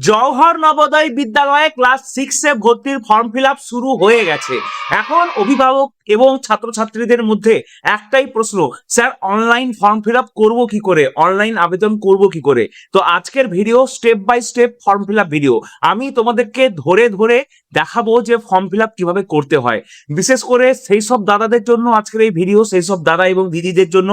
জওহর নবোদয় বিদ্যালয়ে ক্লাস 6 এ ভর্তির form fill up শুরু হয়ে গেছে। এখন অভিভাবক এবং ছাত্রছাত্রীদের মধ্যে একটাই প্রশ্ন, sir online form fill up করবো কি করে, অনলাইন আবেদন করব কি করে। তো আজকের video step by step form fill up video, আমি তোমাদেরকে ধরে ধরে দেখাবো যে ফর্ম ফিল আপ কিভাবে করতে হয়। বিশেষ করে সেই সব দাদাদের জন্য আজকের এই ভিডিও, সেই সব দাদা এবং দিদিদের জন্য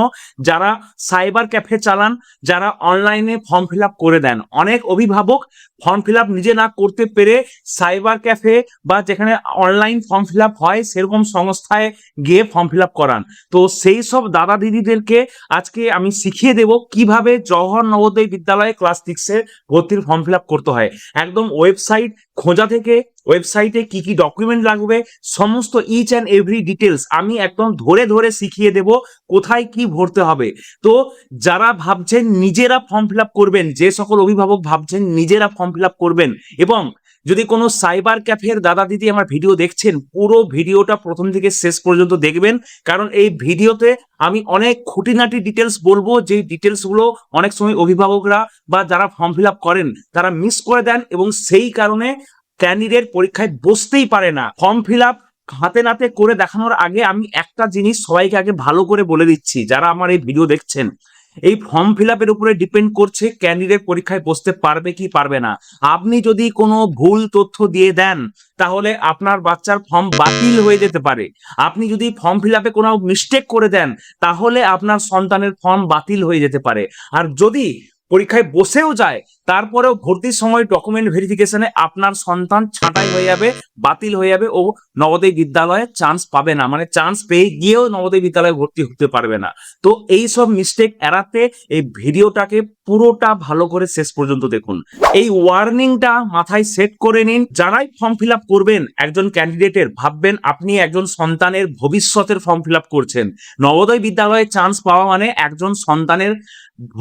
যারা সাইবার ক্যাফে চালান, যারা অনলাইনে ফর্ম ফিল আপ করে দেন। অনেক অভিভাবক ফর্ম ফিল আপ নিজে না করতে পেরে সাইবার ক্যাফে বা যেখানে অনলাইন ফর্ম ফিল আপ হয় সেরকম সংস্থায় গিয়ে ফর্ম ফিল আপ করান। তো সেই সব দাদা দিদিদেরকে আজকে আমি শিখিয়ে দেব কিভাবে জওহর নবোদয় বিদ্যালয়ে ক্লাস 6 এ ভর্তির ফর্ম ফিল আপ করতে হয়। একদম ওয়েবসাইট খোঁজা থেকে ওয়েবসাইটে কি কি ডকুমেন্ট লাগবে সমস্ত ইচ অ্যান্ড এভরি ডিটেলস আমি একদম ধরে ধরে শিখিয়ে দেব, কোথায় কি ভরতে হবে। তো যারা ভাবছেন নিজেরা ফর্ম ফিল আপ করবেন, যে সকল অভিভাবক ভাবছেন নিজেরা ফর্ম ফিল আপ করবেন, এবং যদি কোনো সাইবার ক্যাফের দাদা দিদি আমার ভিডিও দেখছেন, পুরো ভিডিওটা প্রথম থেকে শেষ পর্যন্ত দেখবেন, কারণ এই ভিডিওতে আমি অনেক খুঁটিনাটি ডিটেলস বলবো, যে ডিটেলসগুলো অনেক সময় অভিভাবকরা বা যারা ফর্ম ফিল আপ করেন তারা মিস করে দেন, এবং সেই কারণে ক্যান্ডিডেট পরীক্ষায় বসতেই পারে না। ফর্ম ফিল আপ হাতে নাতে করে দেখানোর আগে আমি একটা জিনিস সবাইকে আগে ভালো করে বলে দিচ্ছি, যারা আমার এই ভিডিও দেখছেন, এই ফর্ম ফিল আপের উপরে ডিপেন্ড করছে ক্যান্ডিডেট পরীক্ষায় বসতে পারবে কি পারবে না। আপনি যদি কোনো ভুল তথ্য দিয়ে দেন তাহলে আপনার বাচ্চার ফর্ম বাতিল হয়ে যেতে পারে। আপনি যদি ফর্ম ফিল আপে কোনো মিস্টেক করে দেন তাহলে আপনার সন্তানের ফর্ম বাতিল হয়ে যেতে পারে। আর যদি পরীক্ষায় বসেও যায় তারপরেও ভর্তির সময় ডকুমেন্ট ভেরিফিকেশনে আপনার সন্তান ছাঁটাই হয়ে যাবে, বাতিল হয়ে যাবে, ও নবোদয় বিদ্যালয়ে চান্স পাবে না, মানে চান্স পেয়ে গিয়েও নবোদয় বিদ্যালয়ে ভর্তি হতে পারবে না। তো এই সব মিস্টেক এড়াতে এই ভিডিওটাকে পুরোটা ভালো করে শেষ পর্যন্ত দেখুন। এই ওয়ার্নিংটা মাথায় সেট করে নিন। যারাই ফর্ম ফিল আপ করবেন একজন ক্যান্ডিডেটের, ভাববেন আপনি একজন সন্তানের ভবিষ্যতের ফর্ম ফিল আপ করছেন। নবোদয় বিদ্যালয়ে চান্স পাওয়া মানে একজন সন্তানের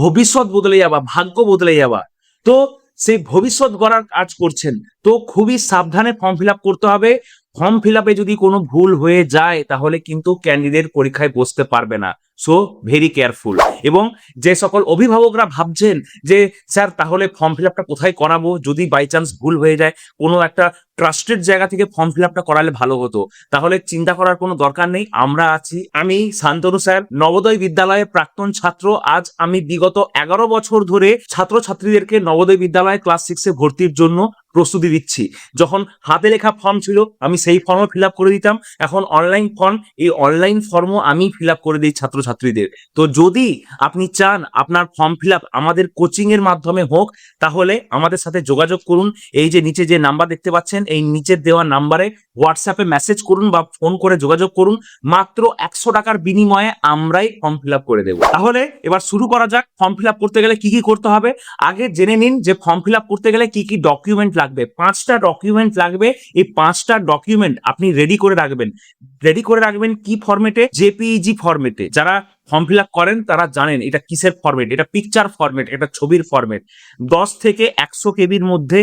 ভবিষ্যৎ বদলে যাওয়া, ভাগ্য বদলে যাওয়া। তো সেই ভবিষ্যৎ গড়ার কাজ করছেন, তো খুবই সাবধানে ফর্ম ফিল আপ করতে হবে। ফর্ম ফিল আপে যদি কোনো ভুল হয়ে যায় তাহলে কিন্তু ক্যান্ডিডেট পরীক্ষায় বসতে পারবে না। So very careful. এবং যে সকল অভিভাবকরা ভাবছেন যে স্যার তাহলে ফর্ম ফিল আপটা কোথায় করাবো, যদি বাই চান্স ভুল হয়ে যায় কোনো একটা ট্রাস্টেড জায়গা থেকে ফর্ম ফিল আপটা করালে ভালো হতো, তাহলে চিন্তা করার কোনো দরকার নেই, আমরা আছি। আমি শান্তনু স্যার, নবোদয় বিদ্যালয়ের প্রাক্তন ছাত্র। আজ আমি বিগত 11 বছর ধরে ছাত্রছাত্রীদেরকে নবোদয় বিদ্যালয়ে ক্লাস 6 এ ভর্তির জন্য প্রস্তুতি দিচ্ছি। যখন হাতে লেখা ফর্ম ছিল আমি সেই ফর্মও ফিল আপ করে দিতাম, এখন অনলাইন ফর্ম, এই অনলাইন ফর্মও আমি ফিল আপ করে দিই ছাত্রছাত্রীদের। তো যদি আপনি চান আপনার ফর্ম ফিল আপ আমাদের কোচিং এর মাধ্যমে হোক তাহলে আমাদের সাথে যোগাযোগ করুন। এই যে নিচে যে নাম্বার দেখতে পাচ্ছেন এই নিচের দেওয়া নাম্বারে হোয়াটসঅ্যাপে মেসেজ করুন বা ফোন করে যোগাযোগ করুন। মাত্র 100 টাকার বিনিময়ে আমরাই ফর্ম ফিল আপ করে দেবো। তাহলে এবার শুরু করা যাক। ফর্ম ফিল আপ করতে গেলে কি কি করতে হবে আগে জেনে নিন, যে ফর্ম ফিল আপ করতে গেলে কি কি ডকুমেন্ট লাগবে। 5টা ডকুমেন্ট লাগবে। এই 5টা ডকুমেন্ট আপনি রেডি করে রাখবেন। রেডি করে রাখবেন কি ফরম্যাটে? জেপিইজি ফরম্যাটে। যারা ফর্ম ফিল আপ করেন তারা জানেন এটা কিসের ফরম্যাট, এটা পিকচার ফরম্যাট, এটা ছবির ফরম্যাট। 10 থেকে 100 কেবির মধ্যে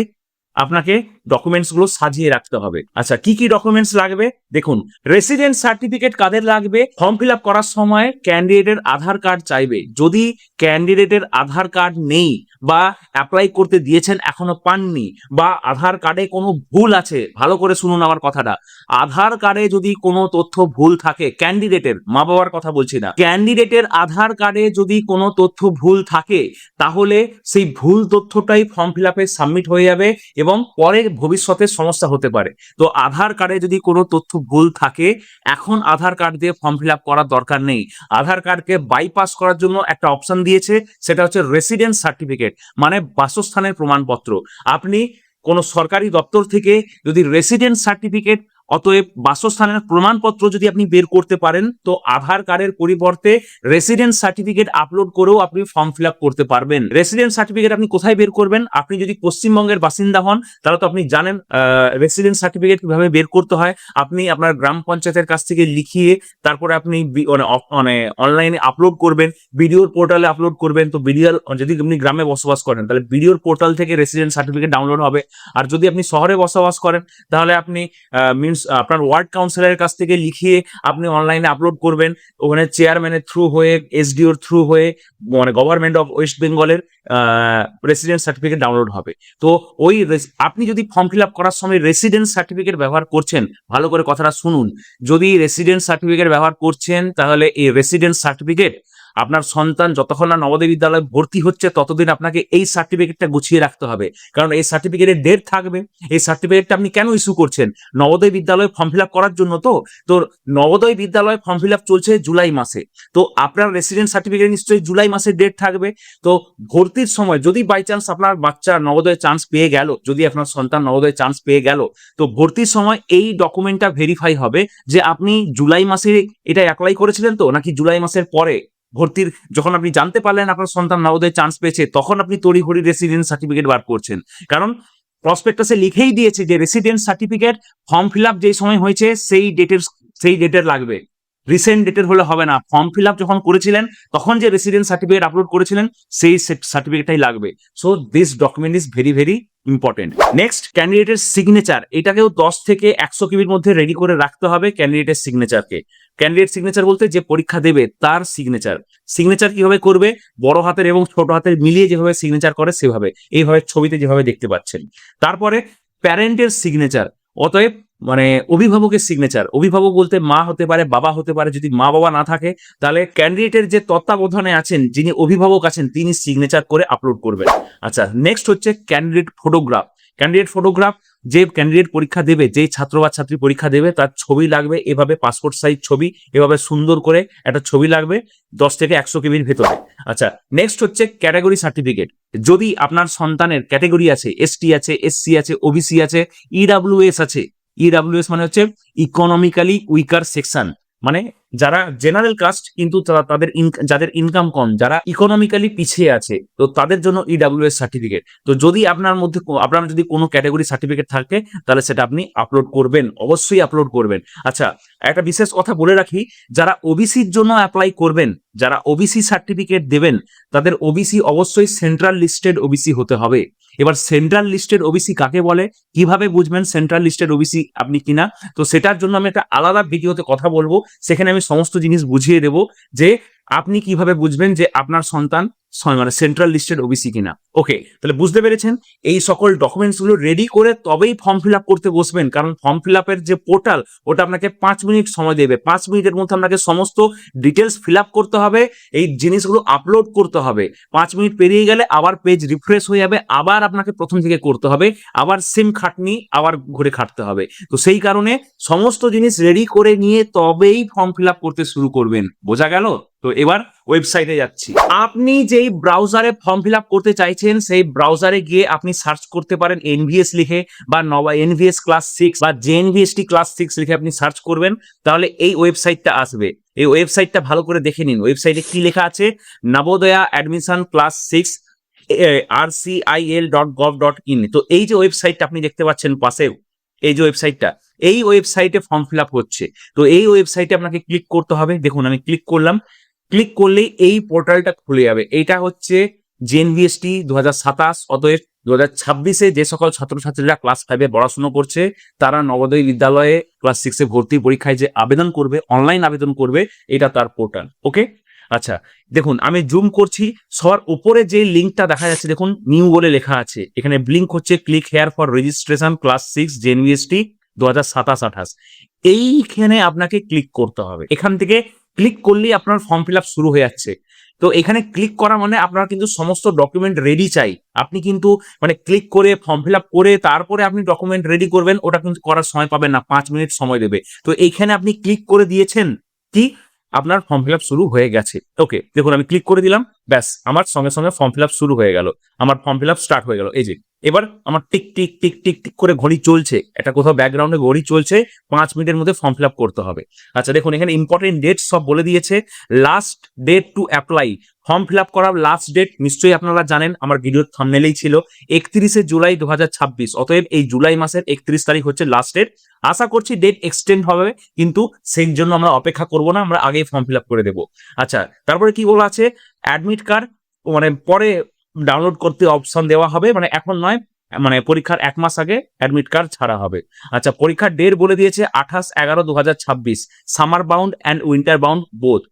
আপনাকে ডকুমেন্টস গুলো সাজিয়ে রাখতে হবে। আচ্ছা, কি কি ডকুমেন্টস লাগবে দেখুন। রেসিডেন্ট সার্টিফিকেট কাদের লাগবে? ফর্ম ফিল আপ করার সময় ক্যান্ডিডেটের আধার কার্ড চাইবে। যদি ক্যান্ডিডেটের আধার কার্ড নেই বা অ্যাপ্লাই করতে দিয়েছেন এখনো পাননি, বা আধার কার্ডে কোনো ভুল আছে, ভালো করে শুনুন আমার কথাটা, আধার কার্ডে যদি কোনো তথ্য ভুল থাকে ক্যান্ডিডেটের, মা বাবার কথা বলছি না, ক্যান্ডিডেটের আধার কার্ডে যদি কোনো তথ্য ভুল থাকে তাহলে সেই ভুল তথ্যটাই ফর্ম ফিল আপে সাবমিট হয়ে যাবে এবং পরে ভবিষ্যতে সমস্যা হতে পারে। তো আধার কার্ডে যদি কোনো তথ্য ভুল থাকে এখন আধার কার্ড দিয়ে ফর্ম ফিল আপ করার দরকার নেই। আধার কার্ডকে বাইপাস করার জন্য একটা অপশন দিয়েছে, সেটা হচ্ছে রেসিডেন্স সার্টিফিকেট, মানে বাসস্থানের প্রমাণপত্র। আপনি কোনো সরকারি দপ্তর থেকে যদি রেসিডেন্স সার্টিফিকেট, অতএব বাসস্থানের প্রমাণপত্র যদি আপনি বের করতে পারেন তো আধার কার্ডের পরিবর্তে রেসিডেন্স সার্টিফিকেট আপলোড করেও আপনি ফর্ম ফিল আপ করতে পারবেন। রেসিডেন্স সার্টিফিকেট আপনি কোথায় বের করবেন? আপনি যদি পশ্চিমবঙ্গের বাসিন্দা হন তাহলে তো আপনি জানেন রেসিডেন্স সার্টিফিকেট কিভাবে বের করতে হয়। আপনি আপনার গ্রাম পঞ্চায়েতের কাছ থেকে লিখিয়ে তারপরে আপনি মানে অনলাইনে আপলোড করবেন, বিডিওর পোর্টালে আপলোড করবেন। তো বিডিওর, যদি আপনি গ্রামে বসবাস করেন তাহলে বিডিওর পোর্টাল থেকে রেসিডেন্স সার্টিফিকেট ডাউনলোড হবে। আর যদি আপনি শহরে বসবাস করেন তাহলে আপনি আপনার ওয়ার্ড কাউন্সিলরের কাছ থেকে লিখিয়ে আপনি অনলাইনে আপলোড করবেন, ওখানে চেয়ারম্যানের থ্রু হয়ে, এসডিওর থ্রু হয়ে, মানে গভর্নমেন্ট অফ ওয়েস্ট বেঙ্গলের রেসিডেন্স সার্টিফিকেট ডাউনলোড হবে। তো ওই আপনি যদি ফর্ম ফিল আপ করার সময় রেসিডেন্স সার্টিফিকেট ব্যবহার করছেন, ভালো করে কথাটা শুনুন, যদি রেসিডেন্স সার্টিফিকেট ব্যবহার করছেন তাহলে এই রেসিডেন্স সার্টিফিকেট আপনার সন্তান যতক্ষণ না নবোদয় বিদ্যালয়ে ভর্তি হচ্ছে ততদিন আপনাকে এই সার্টিফিকেটটা গুছিয়ে রাখতে হবে, কারণ এই সার্টিফিকেটের ডেট থাকবে। এই সার্টিফিকেটটা আপনি কেন ইস্যু করছেন? নবোদয় বিদ্যালয়ে ফর্ম ফিল আপ করার জন্য। তো নবোদয় বিদ্যালয়ে ফর্ম ফিল আপ চলছে জুলাই মাসে, তো আপনার রেসিডেন্স সার্টিফিকেট নিশ্চয়ই জুলাই মাসের ডেট থাকবে। তো ভর্তির সময় যদি বাই চান্স আপনার বাচ্চা নবোদয়ে চান্স পেয়ে গেল, যদি আপনার সন্তান নবোদয়ে চান্স পেয়ে গেল, তো ভর্তির সময় এই ডকুমেন্টটা ভেরিফাই হবে যে আপনি জুলাই মাসে এটা অ্যাপ্লাই করেছিলেন তো, নাকি জুলাই মাসের পরে ভর্তির যখন আপনি জানতে পারলেন আপনার সন্তান নবোদয়ে চান্স পেয়েছে তখন আপনি তড়িঘড়ি রেসিডেন্স সার্টিফিকেট বার করছেন। কারণ প্রসপেক্টাসে লিখেই দিয়েছে যে residence certificate form fill up যে সময় হয়েছে সেই ডেটের লাগবে, রিসেন্ট ডেটের হলে হবে না। ফর্ম ফিল আপ যখন করেছিলেন তখন যে রেসিডেন্স সার্টিফিকেট আপলোড করেছিলেন সেই সার্টিফিকেটটাই লাগবে। So this document is very very important. Next, ক্যান্ডিডেটের সিগনেচার, এটাকেও 10 থেকে 100 কেবির মধ্যে রেডি করে রাখতে হবে ক্যান্ডিডেটের সিগনেচারকে। ক্যান্ডিডেট সিগনেচার বলতে যে পরীক্ষা দেবে তার সিগনেচার। সিগনেচার কিভাবে করবে? বড় হাতের এবং ছোট হাতের মিলিয়ে যেভাবে সিগনেচার করে সেভাবে, এইভাবে ছবিতে যেভাবে দেখতে পাচ্ছেন। তারপরে প্যারেন্টের সিগনেচার, অতএব মানে অভিভাবকের সিগনেচার। অভিভাবক বলতে মা হতে পারে, বাবা হতে পারে। যদি মা বাবা না থাকে তাহলে ক্যান্ডিডেটের যে তত্ত্বাবধানে আছেন, যিনি অভিভাবক আছেন, তিনি সিগনেচার করে আপলোড করবেন। আচ্ছা, নেক্সট হচ্ছে ক্যান্ডিডেট ফটোগ্রাফ। ক্যান্ডিডেট ফটোগ্রাফ, যে ক্যান্ডিডেট পরীক্ষা দেবে, যেই ছাত্র বা ছাত্রী পরীক্ষা দেবে তার ছবি লাগবে, এভাবে পাসপোর্ট সাইজ ছবি, এভাবে সুন্দর করে একটা ছবি লাগবে 10 থেকে 100 কেবির ভেতরে। আচ্ছা, নেক্সট হচ্ছে ক্যাটাগরি সার্টিফিকেট। যদি আপনার সন্তানের ক্যাটাগরি আছে, এসটি আছে, এসসি আছে, ওবিসি আছে, ইডাব্লিউএস আছে। ইডাব্লিউএস মানে হচ্ছে ইকোনমিক্যালি উইকার সেকশন, মানে যারা জেনারেল কাস্ট কিন্তু তাদের যাদের ইনকাম কম, যারা ইকোনমিক্যালি পিছিয়ে আছে, তো তাদের জন্য ইডাব্লিউএস সার্টিফিকেট। তো যদি আপনার যদি কোনো ক্যাটাগরি সার্টিফিকেট থাকে তাহলে সেটা আপনি আপলোড করবেন, অবশ্যই আপলোড করবেন। আচ্ছা, একটা বিশেষ কথা বলে রাখি, যারা ওবিসির জন্য অ্যাপ্লাই করবেন, যারা ওবিসি সার্টিফিকেট দেবেন, তাদের ওবিসি অবশ্যই সেন্ট্রাল লিস্টেড ওবিসি হতে হবে। এবার সেন্ট্রাল লিস্টেড ওবিসি কাকে বলে, কিভাবে বুঝবেন সেন্ট্রাল লিস্টেড ওবিসি আপনি কিনা, তো সেটার জন্য আমি একটা আলাদা ভিডিওতে কথা বলবো, সেখানে আমি সমস্ত জিনিস বুঝিয়ে দেবো যে আপনি কিভাবে বুঝবেন যে আপনার সন্তান মানে সেন্ট্রাল লিস্টেড ওবিসি কিনা। ওকে, তাহলে বুঝতে পেরেছেন। এই সকল ডকুমেন্টস গুলো রেডি করে তবেই ফর্ম ফিল আপ করতে বসবেন, কারণ ফর্ম ফিল আপের যে পোর্টাল ওটা আপনাকে 5 মিনিট সময় দেবে। 5 মিনিটের মধ্যে আপনাকে সমস্ত ডিটেলস ফিল আপ করতে হবে, এই জিনিসগুলো আপলোড করতে হবে। 5 মিনিট পেরিয়ে গেলে আবার পেজ রিফ্রেশ হয়ে যাবে, আবার আপনাকে প্রথম থেকে করতে হবে, আবার সেম খাটনি আবার ঘুরে খাটতে হবে। তো সেই কারণে সমস্ত জিনিস রেডি করে নিয়ে তবেই ফর্ম ফিল আপ করতে শুরু করবেন। বোঝা গেল? তো এবার ওয়েবসাইটে যাচ্ছি। আপনি যেই ব্রাউজারে ফর্ম ফিল আপ করতে চাইছেন সেই ব্রাউজারে গিয়ে আপনি সার্চ করতে পারেন এনভিএস লিখে, বা এনভিএস ক্লাস 6 বা জেএনভিএসটি ক্লাস 6 লিখে আপনি সার্চ করবেন, তাহলে এই ওয়েবসাইটটা আসবে। এই ওয়েবসাইটটা ভালো করে দেখে নিন। ওয়েবসাইটে কি লেখা আছে? Navodaya admission class 6 rcil.gov.in। তো এই যে ওয়েবসাইটটা আপনি দেখতে পাচ্ছেন পাশে, এই যে ওয়েবসাইটটা, এই ওয়েবসাইটে ফর্ম ফিল আপ হচ্ছে। তো এই ওয়েবসাইটে আপনাকে ক্লিক করতে হবে। দেখুন আমি ক্লিক করলাম, ক্লিক করলেই এই পোর্টালটা খুলে যাবে। এইটা হচ্ছে জেএনভিএসটি 2027। অতএব 2026-এ যে সকল ছাত্রছাত্রীরা ক্লাস 5-এ পড়াশোনা করছে তারা নবোদয় বিদ্যালয়ে ক্লাস 6-এ ভর্তি পরীক্ষায় যে আবেদন করবে, অনলাইন আবেদন করবে, এটা তার পোর্টাল। ওকে, আচ্ছা দেখুন আমি জুম করছি, সবার উপরে যে লিঙ্কটা দেখা যাচ্ছে দেখুন নিউ বলে লেখা আছে, এখানে লিঙ্ক হচ্ছে click here for registration class 6 জেএনভিএসটি 2027-28। এইখানে আপনাকে ক্লিক করতে হবে। এখান থেকে ক্লিক করলেই আপনার ফর্ম ফিল আপ শুরু হয়ে যাচ্ছে। তো এখানে ক্লিক করা মানে আপনার কিন্তু সমস্ত ডকুমেন্ট রেডি চাই। আপনি কিন্তু মানে ক্লিক করে ফর্ম ফিল আপ করে তারপরে আপনি ডকুমেন্ট রেডি করবেন, ওটা কিন্তু করার সময় পাবেন না, 5 মিনিট সময় দেবে। তো এইখানে আপনি ক্লিক করে দিয়েছেন, কি আপনার ফর্ম ফিল আপ শুরু হয়ে গেছে। ওকে, দেখুন আমি ক্লিক করে দিলাম, ব্যাস আমার সঙ্গে সঙ্গে ফর্ম ফিল আপ শুরু হয়ে গেল, আমার ফর্ম ফিল আপ স্টার্ট হয়ে গেল। এই যে এবার আমার tick tick tick tick tick করে ঘড়ি চলছে, একটা কোথাও ব্যাকগ্রাউন্ডে ঘড়ি চলছে, 5 মিনিটের মধ্যে ফর্ম ফিল আপ করতে হবে। আচ্ছা দেখুন এখানে ইম্পর্টেন্ট ডেট সব বলে দিয়েছে। Last date to apply, form fill up করার লাস্ট ডেট নিশ্চয়ই আপনারা জানেন, আমার ভিডিওর থাম্বনেইলেই ছিল, 31শে জুলাই 2026। অতএব এই জুলাই মাসের 31 তারিখ হচ্ছে লাস্ট ডেট। আশা করছি ডেট এক্সটেন্ড হবে, কিন্তু সেই জন্য আমরা অপেক্ষা করব না, আমরা আগেই ফর্ম ফিল আপ করে দেবো। আচ্ছা তারপরে কি বলা আছে, অ্যাডমিট কার্ড মানে পরে ডাউনলোড করতে অপশন দেওয়া হবে, মানে এখন নয়, মানে পরীক্ষার 1 মাস আগে অ্যাডমিট কার্ড ছাড়া হবে। আচ্ছা, পরীক্ষার ডেট বলে দিয়েছে 28/11/2026, summer bound and winter bound both.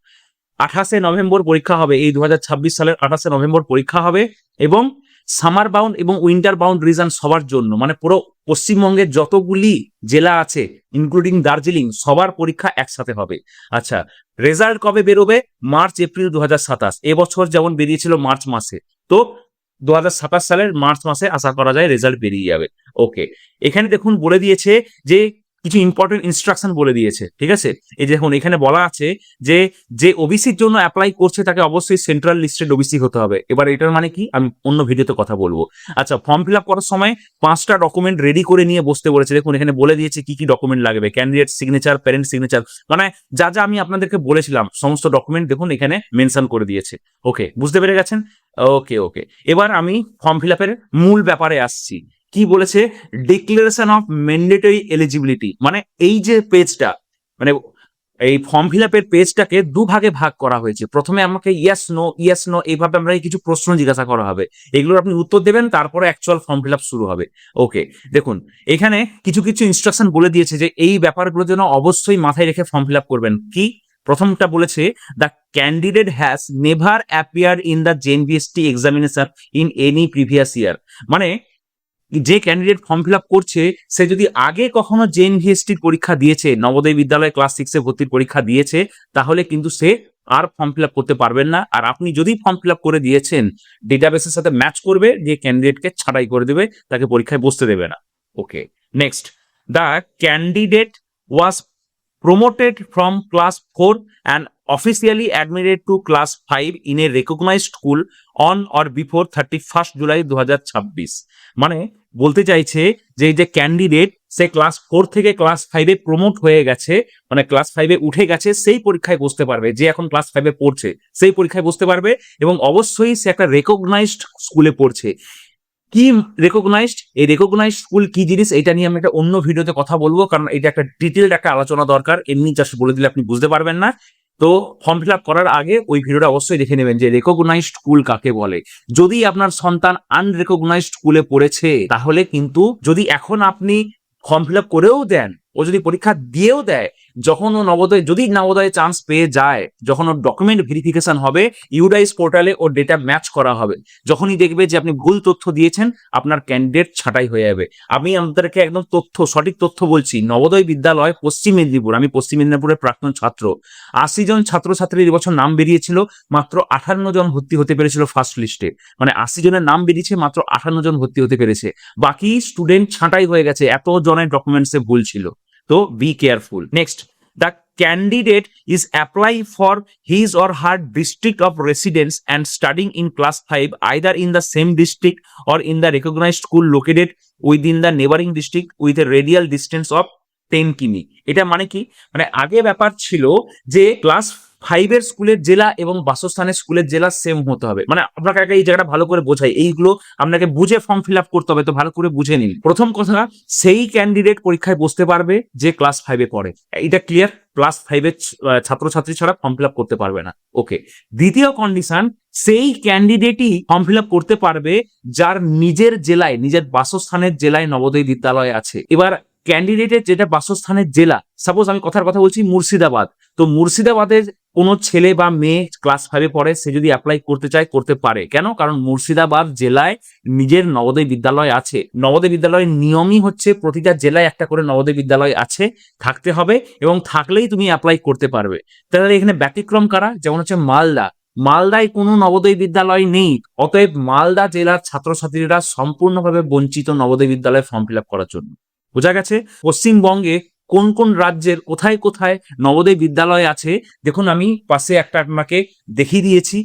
28 November পরীক্ষা হবে, এই 2026 সালের 28 নভেম্বর পরীক্ষা হবে, এবং সামার বাউন্ড এবং উইন্টার বাউন্ড রিজন সবার জন্য, মানে পুরো পশ্চিমবঙ্গের যতগুলি জেলা আছে ইনক্লুডিং দার্জিলিং সবার পরীক্ষা একসাথে হবে। আচ্ছা, রেজাল্ট কবে বেরোবে? March April 2027। এবছর যেমন বেরিয়েছিল মার্চ মাসে, তো 2027 সালের মার্চ মাসে আশা করা যায় রেজাল্ট বেরিয়ে যাবে। ওকে, এখানে দেখুন বলে দিয়েছে যে কিছু ইম্পর্টেন্ট ইনস্ট্রাকশন বলে দিয়েছে, ঠিক আছে। এই দেখুন এখানে বলা আছে যে যে ওবিসির জন্য অ্যাপ্লাই করছে তাকে অবশ্যই সেন্ট্রাল লিস্টেড ওবিসি হতে হবে। এবার এটার মানে কি আমি অন্য ভিডিওতে কথা বলবো। আচ্ছা, ফর্ম ফিল আপ করার সময় 5টা ডকুমেন্ট রেডি করে নিয়ে বসতে বলেছে। দেখুন এখানে বলে দিয়েছে কি কি ডকুমেন্ট লাগবে, ক্যান্ডিডেট সিগনেচার, প্যারেন্ট সিগনেচার, মানে যা যা আমি আপনাদেরকে বলেছিলাম সমস্ত ডকুমেন্ট দেখুন এখানে মেনশন করে দিয়েছে। ওকে, বুঝতে পেরে গেছেন? ওকে ওকে, এবার আমি ফর্ম ফিল আপের মূল ব্যাপারে আসছি। কি বলেছে? ডিক্লারেশন অফ ম্যান্ডেটরি এলিজিবিলিটি, মানে এই যে পেজটা, মানে এই ফর্ম ফিল আপের পেজটাকে দুভাগে ভাগ করা হয়েছে। প্রথমে আমাকে ইয়েস নো এইভাবে আমরা কিছু প্রশ্ন জিজ্ঞাসা করা হবে, এগুলোর আপনি উত্তর দেবেন, তারপরে অ্যাকচুয়াল ফর্ম ফিল আপ শুরু হবে। ওকে, দেখুন এখানে কিছু কিছু ইনস্ট্রাকশন বলে দিয়েছে যে এই ব্যাপারগুলোর জন্য অবশ্যই মাথায় রেখে ফর্ম ফিল আপ করবেন। কি? প্রথমটা বলেছে the candidate has never appear in the JNVST examination in any previous year, মানে যে ক্যান্ডিডেট ফর্ম ফিল আপ করছে সে যদি আগে কখনো জেএনভিএসটির পরীক্ষা দিয়েছে, নবোদয় বিদ্যালয় ক্লাস 6-এ ভর্তির পরীক্ষা দিয়েছে, তাহলে কিন্তু সে আর ফর্ম ফিল আপ করতে পারবেন না। আর আপনি যদি ফর্ম ফিল আপ করে দিয়েছেন, ডেটাবেসের সাথে ম্যাচ করবে, যে ক্যান্ডিডেটকে ছাঁটাই করে দেবে, তাকে পরীক্ষায় বসতে দেবে না। Okay, next, the candidate was promoted from class 4 and officially admitted to class 5 in a recognized school on or before 31st July 2026, মানে বলতে চাইছে যে এই যে ক্যান্ডিডেট সে ক্লাস 4 থেকে ক্লাস 5-এ প্রমোট হয়ে গেছে, মানে ক্লাস 5-এ উঠে গেছে, সেই পরীক্ষায় বসতে পারবে। যে এখন ক্লাস 5-এ পড়ছে সেই পরীক্ষায় বসতে পারবে, এবং অবশ্যই সে একটা রেকগনাইজড স্কুলে পড়ছে। কি রেকগনাইজড? এই রেকগনাইজড স্কুল কি জিনিস এটা নিয়ে আমি একটা অন্য ভিডিওতে কথা বলবো, কারণ এটা একটা ডিটেইলড একটা আলোচনা দরকার। এমনি জাস্ট বলে দিলে আপনি বুঝতে পারবেন না। তো ফর্ম ফিল আপ করার আগে ওই ভিডিওটা অবশ্যই দেখে নেবেন যে রেকগনাইজড স্কুল কাকে বলে। যদি আপনার সন্তান আনরেকগনাইজড স্কুলে পড়েছে, তাহলে কিন্তু যদি এখন আপনি ফর্ম ফিল আপ করেও দেন, ও যদি পরীক্ষা দিয়েও দেয়, যখন ও নবোদয়ে চান্স পেয়ে যায়, যখন ওর ডকুমেন্ট ভেরিফিকেশন হবে, ইউডাইস পোর্টালে ওর ডেটা ম্যাচ করা হবে, যখনই দেখবে যে আপনি ভুল তথ্য দিয়েছেন, আপনার ক্যান্ডিডেট ছাঁটাই হয়ে যাবে। আমি আপনাদেরকে একদম সঠিক তথ্য বলছি। নবোদয় বিদ্যালয় পশ্চিম মেদিনীপুর, আমি পশ্চিম মেদিনীপুরের প্রাক্তন ছাত্র। 80 জন ছাত্রছাত্রীর এবছর নাম বেরিয়েছিল, মাত্র 58 জন ভর্তি হতে পেরেছিল ফার্স্ট লিস্টে। মানে 80 জনের নাম বেরিয়েছে, মাত্র 58 জন ভর্তি হতে পেরেছে। বাকি স্টুডেন্ট ছাঁটাই হয়ে গেছে, এত জনের ডকুমেন্টসে ভুল ছিল। তো be careful. Next, the candidate is apply for his or her district of residence and studying in class 5 either in the same district or in the recognized school located within the neighboring district with a radial distance of 10 কিমি। এটা মানে কি? মানে আগে ব্যাপার ছিল যে class 5-এর স্কুলের জেলা এবং বাসস্থানের স্কুলের জেলা সেম হতে হবে। মানে আপনাকে আগে এই জায়গাটা ভালো করে বোঝাই, এইগুলো আপনাকে বুঝে ফর্ম ফিল আপ করতে হবে, তো ভালো করে বুঝে নিন। প্রথম কথা, সেই ক্যান্ডিডেট পরীক্ষায় বসতে পারবে যে ক্লাস 5-এ পড়ে, এটা ক্লিয়ার। ক্লাস 5-এর ছাত্রছাত্রী ছাড়া ফর্ম ফিল আপ করতে পারবে না। ওকে, দ্বিতীয় কন্ডিশন, সেই ক্যান্ডিডেটই ফর্ম ফিল আপ করতে পারবে যার নিজের জেলায়, নিজের বাসস্থানের জেলায় নবোদয় বিদ্যালয় আছে। এবার ক্যান্ডিডেটের যেটা বাসস্থানের জেলা, সাপোজ আমি কথা বলছি মুর্শিদাবাদ, তো মুর্শিদাবাদের কোনো ছেলে বা মেয়ে ক্লাস 5-এ পড়ে, সে যদি অ্যাপ্লাই করতে চায় করতে পারে। কেন? কারণ মুর্শিদাবাদ জেলায় নিজের নবোদয় বিদ্যালয় আছে। নবোদয় বিদ্যালয়ের নিয়মই হচ্ছে প্রতিটা জেলায় একটা করে নবোদয় বিদ্যালয় আছে, থাকতে হবে, এবং থাকলেই তুমি অ্যাপ্লাই করতে পারবে। তাহলে এখানে ব্যতিক্রম কারা? যেমন হচ্ছে মালদায় কোনো নবোদয় বিদ্যালয় নেই, অতএব মালদা জেলার ছাত্রছাত্রীরা সম্পূর্ণভাবে বঞ্চিত নবোদয় বিদ্যালয়ে ফর্ম ফিল আপ করার জন্য। বোঝা গেছে? পশ্চিমবঙ্গে কোন কোন রাজ্যের কোথায় কোথায় নবোদয় বিদ্যালয় আছে দেখুন, আমি পাশে একটা আপনাকে দেখিয়ে দিয়েছি।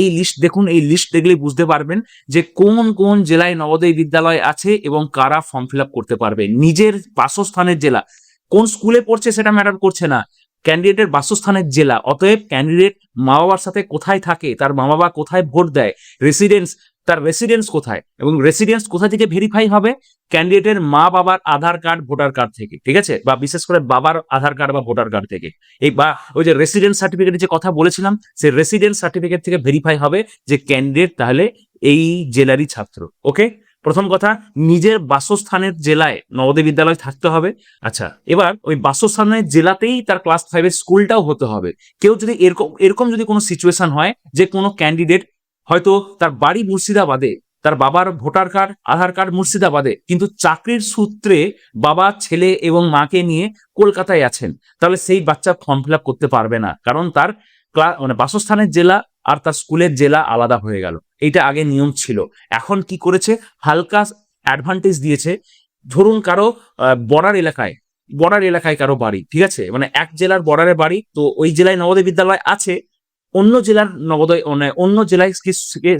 এই লিস্ট দেখুন, এই লিস্ট দেখলে বুঝতে পারবেন যে কোন কোন জেলায় নবোদয় বিদ্যালয় আছে এবং কারা ফর্ম ফিল আপ করতে পারবে। নিজের বাসস্থানের জেলা, কোন স্কুলে পড়ছে সেটা ম্যাটার করছে না, ক্যান্ডিডেটের বাসস্থানের জেলা। অতএব ক্যান্ডিডেট মা বাবার সাথে কোথায় থাকে, তার মা বাবা কোথায় ভোট দেয়, তার রেসিডেন্স কোথায়, এবং রেসিডেন্স কোথা থেকে ভেরিফাই হবে? ক্যান্ডিডেটের মা বাবার আধার কার্ড, ভোটার কার্ড থেকে, ঠিক আছে, বা বিশেষ করে বাবার আধার কার্ড বা ভোটার কার্ড থেকে। এই বা ওই যে রেসিডেন্স সার্টিফিকেটের যে কথা বলেছিলাম, সেই রেসিডেন্স সার্টিফিকেট থেকে ভেরিফাই হবে যে ক্যান্ডিডেট তাহলে এই জেলারই ছাত্র। ওকে, প্রথম কথা, নিজের বাসস্থানের জেলায় নবোদয় বিদ্যালয় থাকতে হবে। আচ্ছা, এবার ওই বাসস্থানের জেলাতেই তার ক্লাস 5-এর স্কুলটাও হতে হবে। কেউ যদি এরকম এরকম যদি কোনো সিচুয়েশন হয় যে কোনো ক্যান্ডিডেট হয়তো তার বাড়ি মুর্শিদাবাদে, তার বাবার ভোটার কার্ড আধার কার্ড মুর্শিদাবাদে, কিন্তু চাকরির সূত্রে বাবা ছেলে এবং মাকে নিয়ে কলকাতায় আছেন, তাহলে সেই বাচ্চা ফর্ম ফিল আপ করতে পারবে না, কারণ তার মানে বাসস্থানের জেলা আর তার স্কুলের জেলা আলাদা হয়ে গেল। এইটা আগে নিয়ম ছিল। এখন কি করেছে, হালকা অ্যাডভান্টেজ দিয়েছে। ধরুন কারো বর্ডার এলাকায় কারো বাড়ি, ঠিক আছে, মানে এক জেলার বর্ডারে বাড়ি, তো ওই জেলায় নবোদয় বিদ্যালয় আছে, অন্য জেলার নবোদয় মানে অন্য জেলায়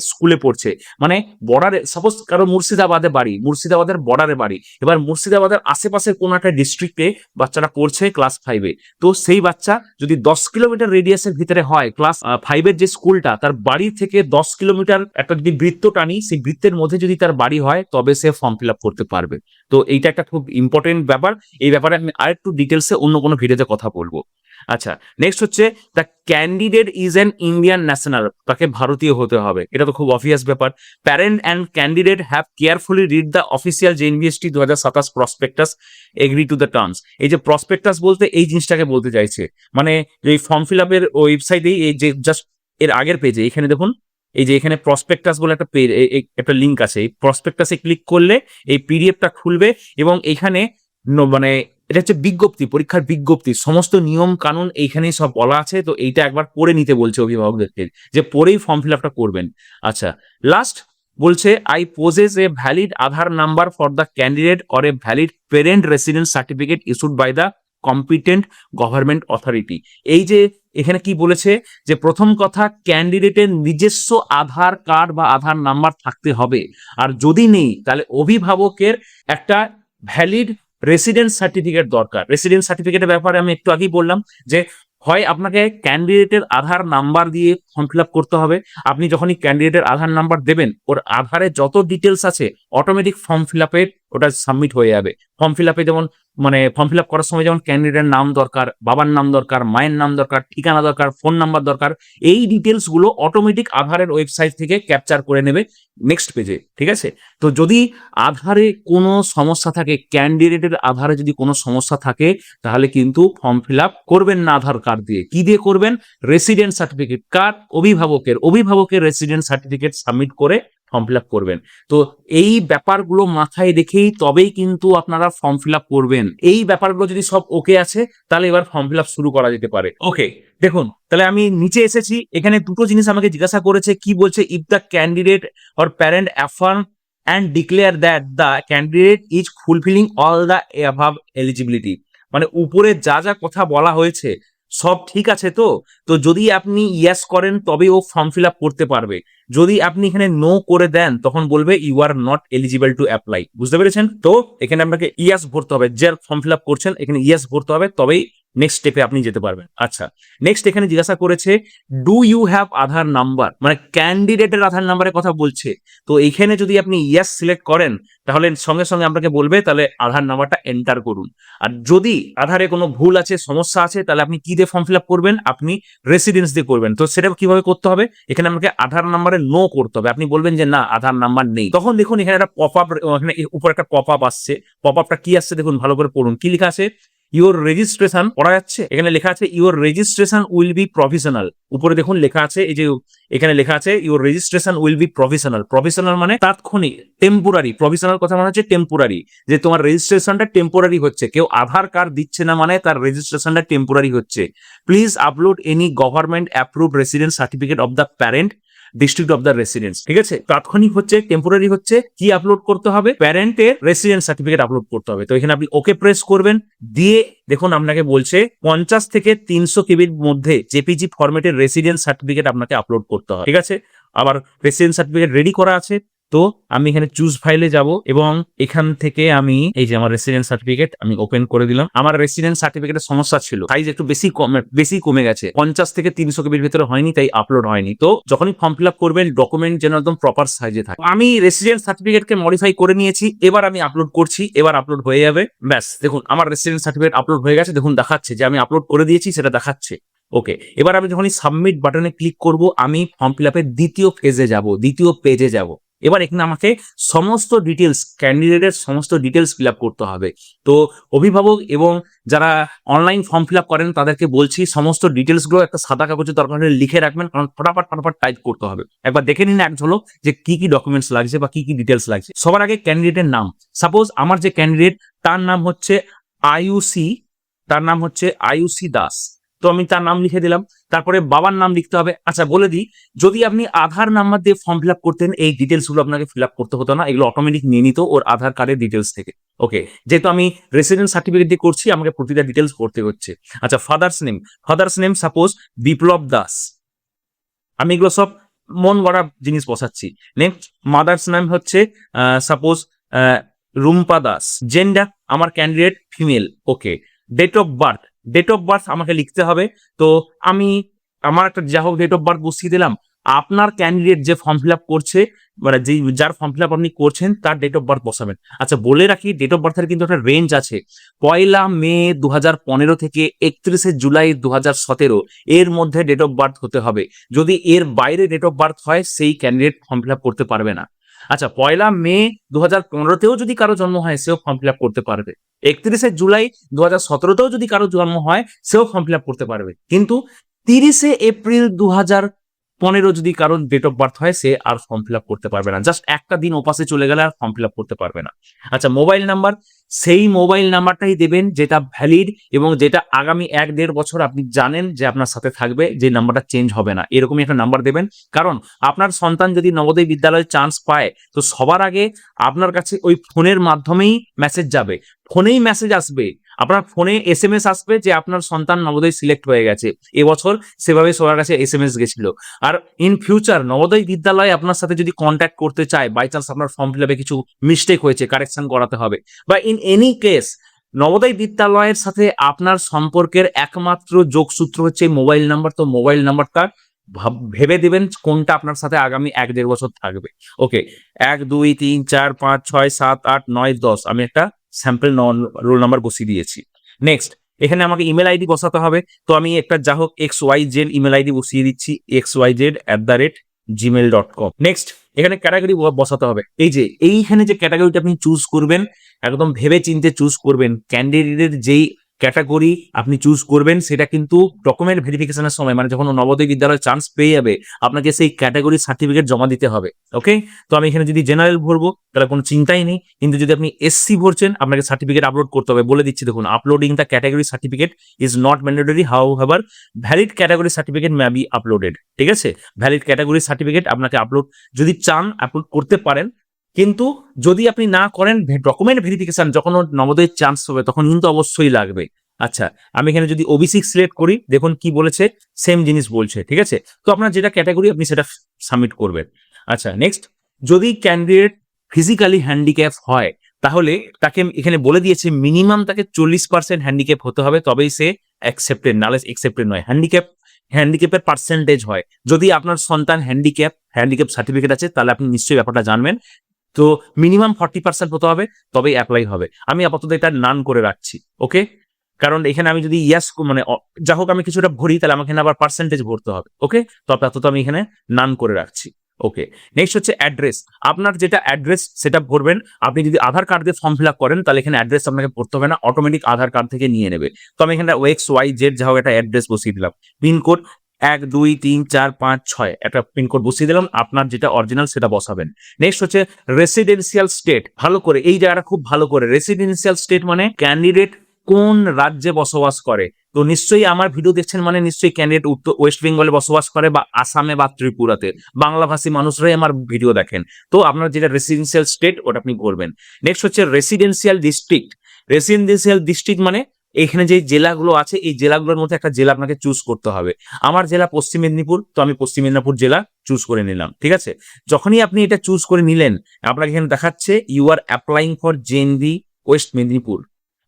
স্কুলে পড়ছে, মানে বর্ডারে সাপোজ কারো মুর্শিদাবাদে বাড়ি, মুর্শিদাবাদের বর্ডারে বাড়ি, এবার মুর্শিদাবাদের আশেপাশের কোন একটা ডিস্ট্রিক্টে বাচ্চাটা পড়ছে ক্লাস 5-এ, তো সেই বাচ্চা যদি 10 কিলোমিটার রেডিয়াসের ভিতরে হয়, ক্লাস 5-এর যে স্কুলটা তার বাড়ি থেকে 10 কিলোমিটার একটা যদি বৃত্ত টানি, সেই বৃত্তের মধ্যে যদি তার বাড়ি হয়, তবে সে ফর্ম ফিল আপ করতে পারবে। তো এইটা একটা খুব ইম্পর্টেন্ট ব্যাপার। এই ব্যাপারে আমি আরেকটু ডিটেলসে অন্য কোনো ভিডিওতে কথা বলবো। আচ্ছা, নেক্সট হচ্ছে the candidate is an Indian national, তাকে ভারতীয় হতে হবে, এটা তো খুব অবভিয়াস ব্যাপার। Parent and candidate have carefully read the official JNVST 2027 prospectus, agree to the terms. এই যে প্রসপেক্টাস বলতে এই জিনিসটাকে বলতে চাইছে, মানে এই ফর্ম ফিল আপের ওয়েবসাইটেই এই যে জাস্ট এর আগের পেজে এখানে দেখুন, এই যে এখানে প্রসপেক্টাস বলে একটা পেজ, একটা লিঙ্ক আছে, এই প্রসপেক্টাসে ক্লিক করলে এই পিডিএফটা খুলবে এবং এখানে মানে এটা হচ্ছে বিজ্ঞপ্তি, পরীক্ষার বিজ্ঞপ্তি, সমস্ত নিয়ম কানুন এইখানেই সব বলা আছে। তো এইটা একবার পড়ে নিতে বলছে অভিভাবকদেরকে, যে পড়েই ফর্ম ফিল আপটা করবেন। আচ্ছা, লাস্ট বলছে I possess a valid Aadhaar number for the candidate or a valid parent residence certificate issued by the competent government authority. এই যে এখানে কি বলেছে, যে প্রথম কথা, ক্যান্ডিডেটের নিজস্ব আধার কার্ড বা আধার নাম্বার থাকতে হবে, আর যদি নেই তাহলে অভিভাবকের একটা ভ্যালিড রেসিডেন্স সার্টিফিকেট দরকার। রেসিডেন্স সার্টিফিকেটের ব্যাপারে আমি একটু আগেই বললাম যে হয় আপনাকে ক্যান্ডিডেটের আধার নাম্বার দিয়ে ফর্ম ফিল আপ করতে হবে, আপনি যখনই ক্যান্ডিডেটের আধার নাম্বার দেবেন, ওর আধারে যত ডিটেলস আছে অটোমেটিক ফর্ম ফিল আপে ওটা সাবমিট হয়ে যাবে। ফর্ম ফিল আপে যেমন মানে ফর্ম ফিল আপ করার সময় যেমন ক্যান্ডিডেটের নাম দরকার, বাবার নাম দরকার, মায়ের নাম দরকার, ঠিকানা দরকার, ফোন নাম্বার দরকার, এই ডিটেলস গুলো অটোমেটিক আধারের ওয়েবসাইট থেকে ক্যাপচার করে নেবে নেক্সট পেজে, ঠিক আছে। তো যদি আধারে কোনো সমস্যা থাকে, ক্যান্ডিডেটের আধারে যদি কোনো সমস্যা থাকে, তাহলে কিন্তু ফর্ম ফিল আপ করবেন না আধার কার্ড দিয়ে। কি দিয়ে করবেন? Resident certificate. কার? অভিভাবকের রেসিডেন্ট সার্টিফিকেট সাবমিট করে ফর্ম ফিল আপ করবেন। তো এই ব্যাপারগুলো মাথায় রেখেই তবেই কিন্তু আপনারা ফর্ম ফিল আপ করবেন। এই ব্যাপারগুলো যদি সব ওকে আছে, তাহলে এবার ফর্ম ফিল আপ শুরু করা যেতে পারে। ওকে, দেখুন তাহলে আমি নিচে এসেছি, এখানে দুটো জিনিস আমাকে জিজ্ঞাসা করেছে। কি বলছে? If the candidate or parent affirm and declare that the candidate is fulfilling all the above eligibility, মানে উপরে যা যা কথা বলা হয়েছে সব ঠিক আছে। তো তো যদি আপনি ইয়েস করেন তবে ও ফর্ম ফিল আপ করতে পারবে। যদি আপনি এখানে নো করে দেন তখন বলবে you are not eligible to apply. বুঝতে পেরেছেন? তো এখানে আপনাকে ইয়েস ভরতে হবে, যে ফর্ম ফিল আপ করছেন এখানে ইয়েস ভরতে হবে, তবেই নেক্সট স্টেপে আপনি যেতে পারবেন। আচ্ছা, নেক্সট এখানে জিজ্ঞাসা করেছে do you have Aadhaar number, মানে ক্যান্ডিডেটের আধার নাম্বারের কথা বলছে। তো এইখানে যদি আপনি ইয়েস সিলেক্ট করেন তাহলে সঙ্গে সঙ্গে আপনাকে বলবে তাহলে আধার নাম্বারটা এন্টার করুন। আর যদি আধারে কোনো ভুল আছে, সমস্যা আছে, তাহলে আপনি কি দিয়ে ফর্ম ফিল আপ করবেন? আপনি রেসিডেন্স দিয়ে করবেন। তো সেটা কিভাবে করতে হবে? এখানে আমাকে আধার নাম্বারে নো করতে হবে। আপনি বলবেন যে না, আধার নাম্বার নেই। তখন দেখুন এখানে একটা পপ আপ, এখানে উপর একটা পপ আপ আসছে। পপ আপটা কি আসছে দেখুন, ভালো করে পড়ুন। কি লেখা আছে? ইউর রেজিস্ট্রেশন, পড়া যাচ্ছে? এখানে লেখা আছে your registration will be provisional. উপরে দেখুন লেখা আছে, এই যে এখানে লেখা আছে your registration will be provisional. Provisional মানে তাৎক্ষণিক, টেম্পোরারি। প্রভিশনাল কথা মানে হচ্ছে টেম্পোরারি, যে তোমার রেজিস্ট্রেশনটা টেম্পোরারি হচ্ছে। কেউ আধার কার্ড দিচ্ছে না মানে তার রেজিস্ট্রেশনটা টেম্পোরারি হচ্ছে। Please upload any government approved residence certificate of the parent district of the residence. ঠিক আছে, তাৎক্ষণিক হচ্ছে, টেম্পোরারি হচ্ছে। কি আপলোড করতে হবে? প্যারেন্টের রেসিডেন্স সার্টিফিকেট আপলোড করতে হবে। তো এখানে আপনি ওকে প্রেস করবেন, দিয়ে দেখুন আপনাকে বলছে 50 থেকে 300 কেবির মধ্যে জেপিজি ফরম্যাটের রেসিডেন্স সার্টিফিকেট আপনাকে আপলোড করতে হবে। ঠিক আছে, আবার রেসিডেন্স সার্টিফিকেট রেডি করা আছে। তো আমি এখানে চুজ ফাইলে যাব এবং এখান থেকে আমি এই যে আমার রেসিডেন্স সার্টিফিকেট আমি ওপেন করে দিলাম। আমার রেসিডেন্স সার্টিফিকেটের সমস্যা ছিল, সাইজ একটু বেশি কমে গেছে, 50 থেকে 300 কেবির ভিতরে হয়নি, তাই আপলোড হয়নি। তো যখনই ফর্ম ফিল আপ করবেন ডকুমেন্ট যেন একদম প্রপার সাইজে থাকে। আমি রেসিডেন্স সার্টিফিকেটকে মডিফাই করে নিয়েছি, এবার আমি আপলোড করছি, এবার আপলোড হয়ে যাবে। ব্যাস, দেখুন আমার রেসিডেন্স সার্টিফিকেট আপলোড হয়ে গেছে। দেখুন দেখাচ্ছে যে আমি আপলোড করে দিয়েছি, সেটা দেখাচ্ছে। ওকে, এবার আমি যখনই সাবমিট বাটনে ক্লিক করব আমি ফর্ম ফিল আপের দ্বিতীয় পেজে যাব। এবার এখানে আমাকে সমস্ত ডিটেলস, ক্যান্ডিডেটের সমস্ত ডিটেলস ফিল আপ করতে হবে। তো অভিভাবক এবং যারা অনলাইন ফর্ম ফিল আপ করেন তাদেরকে বলছি সমস্ত ডিটেলসগুলো একটা সাদা কাগজে দরকার হলে লিখে রাখবেন, কারণ ফটাফট টাইপ করতে হবে। একবার দেখে নিন এক ঝলক যে কি কি ডকুমেন্টস লাগছে বা কি কি ডিটেলস লাগছে। সবার আগে ক্যান্ডিডেটের নাম। সাপোজ আমার যে ক্যান্ডিডেট তার নাম হচ্ছে আয়ুষী, আয়ুষী দাস। তো আমি তার নাম লিখে দিলাম। তারপরে বাবার নাম লিখতে হবে। আচ্ছা বলে দিই, যদি আপনি আধার নাম্বার দিয়ে ফর্ম ফিল আপ করতেন এই ডিটেলস গুলো আপনাকে ফিল আপ করতে হতো না, এগুলো অটোমেটিক নিয়ে নিত ওর আধার কার্ডের ডিটেলস থেকে। ওকে, যেহেতু আমি রেসিডেন্ট সার্টিফিকেট দিয়ে করছি আমাকে প্রতিটা ডিটেলস করতে হচ্ছে। আচ্ছা father's name suppose Biplab Das. আমি এগুলো সব মন গড়া জিনিস বসাচ্ছি। নেক্সট মাদার্স নেম হচ্ছে সাপোজ রুম্পা দাস। জেন্ডার আমার candidate female. Okay, date of birth আমাকে লিখতে হবে। তো আমি আমার একটা যা হোক ডেট অফ বার্থ বসিয়ে দিলাম। আপনার ক্যান্ডিডেট যে ফর্ম ফিল আপ করছে, মানে যার ফর্ম ফিল আপ আপনি করছেন তার ডেট অফ বার্থ বসাবেন। আচ্ছা বলে রাখি, ডেট অফ বার্থের কিন্তু একটা রেঞ্জ আছে। 1 মে 2015 থেকে 31 জুলাই 2017 এর মধ্যে ডেট অফ বার্থ হতে হবে। যদি এর বাইরে ডেট অফ বার্থ হয় সেই ক্যান্ডিডেট ফর্ম ফিল আপ করতে পারবে না। আচ্ছা 1 মে 2015তেও যদি কারো জন্ম হয় সেও ফর্ম ফিল আপ করতে পারবে। 31 জুলাই 2017তেও যদি কারো জন্ম হয় সেও ফর্ম ফিল আপ করতে পারবে। কিন্তু 30 এপ্রিল 2015 যদি কারোর ডেট অফ বার্থ হয় সে আর ফর্ম ফিল আপ করতে পারবে না। জাস্ট একটা দিন ওপাশে চলে গেলে আর ফর্ম ফিল আপ করতে পারবে না। আচ্ছা মোবাইল নাম্বার, সেই মোবাইল নাম্বারটাই দেবেন যেটা ভ্যালিড এবং যেটা আগামী 1-1.5 বছর আপনি জানেন যে আপনার সাথে থাকবে, যে নাম্বারটা চেঞ্জ হবে না, এরকমই একটা নাম্বার দেবেন। কারণ আপনার সন্তান যদি নবোদয় বিদ্যালয়ে চান্স পায় তো সবার আগে আপনার কাছে ওই ফোনের মাধ্যমেই মেসেজ যাবে, ফোনেই মেসেজ আসবে, আপনার ফোনে SMS আসবে যে আপনার সন্তান নবোদয় সিলেক্ট হয়ে গেছে। এবছর সেভাবে সবার কাছে SMS গেছিল। আর ইন ফিউচার নবোদয় বিদ্যালয় আপনার সাথে যদি কন্ট্যাক্ট করতে চায়, বাই চান্স আপনার ফর্ম ফিল আপে কিছু মিস্টেক হয়েছে, কারেকশন করাতে হবে, বা ইন এনি কেস নবোদয় বিদ্যালয়ের সাথে আপনার সম্পর্কের একমাত্র যোগসূত্র হচ্ছে মোবাইল নাম্বার। তো মোবাইল নাম্বারটা ভেবে দেবেন কোনটা আপনার সাথে আগামী 1-1.5 বছর থাকবে। ওকে, 1 2 3 4 5 6 7 8 9 10 আমি একটা স্যাম্পল রোল নাম্বার বসিয়ে দিয়েছি। নেক্সট এখানে আমাকে ইমেল আইডি বসাতে হবে। তো আমি একটা যা হোক XYZ ইমেল আইডি বসিয়ে দিচ্ছি, xyz@gmail.com। নেক্সট এখানে ক্যাটাগরি বসাতে হবে। এই যে এইখানে যে ক্যাটাগরিটা আপনি চুজ করবেন একদম ভেবে চিন্তে চুজ করবেন। ক্যান্ডিডেটের যেই ক্যাটাগরি আপনি চুজ করবেন সেটা কিন্তু ডকুমেন্ট ভেরিফিকেশনের সময়, মানে যখন নবোদয় বিদ্যালয়ে চান্স পেয়ে যাবে আপনাকে সেই ক্যাটাগরি সার্টিফিকেট জমা দিতে হবে। ওকে, তো আমি এখানে যদি জেনারেল ভরবো তাহলে কোনো চিন্তাই নেই, কিন্তু যদি আপনি SC ভরছেন আপনাকে সার্টিফিকেট আপলোড করতে হবে। বলে দিচ্ছি দেখুন, uploading the category certificate is not mandatory, however valid category certificate may be uploaded. ঠিক আছে, ভ্যালিড ক্যাটাগরি সার্টিফিকেট আপনাকে আপলোড যদি চান আপলোড করতে পারেন, কিন্তু যদি আপনি না করেন ডকুমেন্ট ভেরিফিকেশন যখন নবোদয়ের চান্স হবে তখন কিন্তু অবশ্যই লাগবে। আচ্ছা আমি এখানে যদি OBC সিলেক্ট করি, দেখুন কি বলেছে, সেম জিনিস বলছে। ঠিক আছে, তো আপনার যেটা ক্যাটাগরি আপনি সেটা সাবমিট করবেন। আচ্ছা নেক্সট, যদি ক্যান্ডিডেট ফিজিক্যালি হ্যান্ডিক্যাপ হয় তাহলে তাকে এখানে বলে দিয়েছে মিনিমাম তাকে 40% হ্যান্ডিক্যাপ হতে হবে, তবেই সে অ্যাকসেপ্টেড, নালে অ্যাকসেপ্টেড নয়। হ্যান্ডিক্যাপের পার্সেন্টেজ হয়। যদি আপনার সন্তান হ্যান্ডিক্যাপ সার্টিফিকেট আছে তাহলে আপনি নিশ্চয়ই ব্যাপারটা জানবেন। তো মিনিমাম 40% হতে হবে তবেই অ্যাপ্লাই হবে। আমি আপাতত এটা নান করে রাখছি। ওকে, কারণ এখানে আমি যদি ইয়াস মানে যা হোক আমি কিছুটা ভরি তাহলে আমাকে এখানে আবার পার্সেন্টেজ ভরতে হবে। ওকে, তো আপাতত আমি এখানে নান করে রাখছি। ওকে, নেক্সট হচ্ছে অ্যাড্রেস। আপনার যেটা অ্যাড্রেস সেটা ভরবেন। আপনি যদি আধার কার্ড দিয়ে ফর্ম ফিল আপ করেন তাহলে এখানে অ্যাড্রেস আপনাকে ভরতে হবে না, অটোমেটিক আধার কার্ড থেকে নিয়ে নেবে। তো আমি এখানে XYZ যা হোক একটা অ্যাড্রেস বসিয়ে দিলাম। পিনকোড 1 2 3 4 5 6 একটা পিনকোড বসিয়ে দিলাম। আপনার যেটা অরিজিনাল সেটা বসাবেন। নেক্সট হচ্ছে রেসিডেন্সিয়াল স্টেট। ভালো করে এই জায়গাটা খুব ভালো করে, রেসিডেন্সিয়াল স্টেট মানে ক্যান্ডিডেট কোন রাজ্যে বসবাস করে। তো নিশ্চয়ই আমার ভিডিও দেখছেন মানে নিশ্চয়ই ক্যান্ডিডেট ওয়েস্ট বেঙ্গলে বসবাস করে বা আসামে বা ত্রিপুরাতে, বাংলাভাষী মানুষরাই আমার ভিডিও দেখেন। তো আপনার যেটা রেসিডেন্সিয়াল স্টেট ওটা আপনি করবেন। নেক্সট হচ্ছে রেসিডেন্সিয়াল ডিস্ট্রিক্ট মানে এখানে যে জেলাগুলো আছে এই জেলাগুলোর মধ্যে একটা জেলা আপনাকে চুজ করতে হবে। আমার জেলা পশ্চিম মেদিনীপুর, তো আমি পশ্চিম মেদিনীপুর জেলা চুজ করে নিলাম। ঠিক আছে, যখনই আপনি এটা চুজ করে নিলেন আপনাকে এখানে দেখাচ্ছে you are applying for JNV west Medinipur,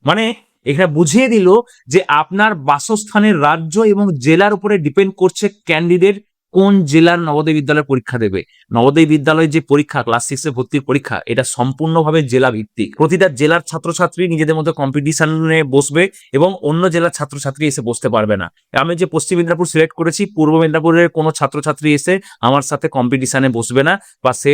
মানে এখানে বুঝিয়ে দিল যে আপনার বাসস্থানের রাজ্য এবং জেলার উপরে ডিপেন্ড করছে ক্যান্ডিডেট কোন জেলার নবোদয় বিদ্যালয়ের পরীক্ষা দেবে? নবোদয় বিদ্যালয়ের যে পরীক্ষা, ক্লাস 6 এ ভর্তির পরীক্ষা, এটা সম্পূর্ণভাবে জেলা ভিত্তিক। প্রতিটা জেলার ছাত্রছাত্রী নিজেদের মধ্যে কম্পিটিশনে বসবে এবং অন্য জেলার ছাত্রছাত্রী এসে বসতে পারবে না। আমি যে পশ্চিম মেদিনীপুর সিলেক্ট করেছি, পূর্ব মেদিনীপুরের কোনো ছাত্রছাত্রী এসে আমার সাথে কম্পিটিশনে বসবে না বা সে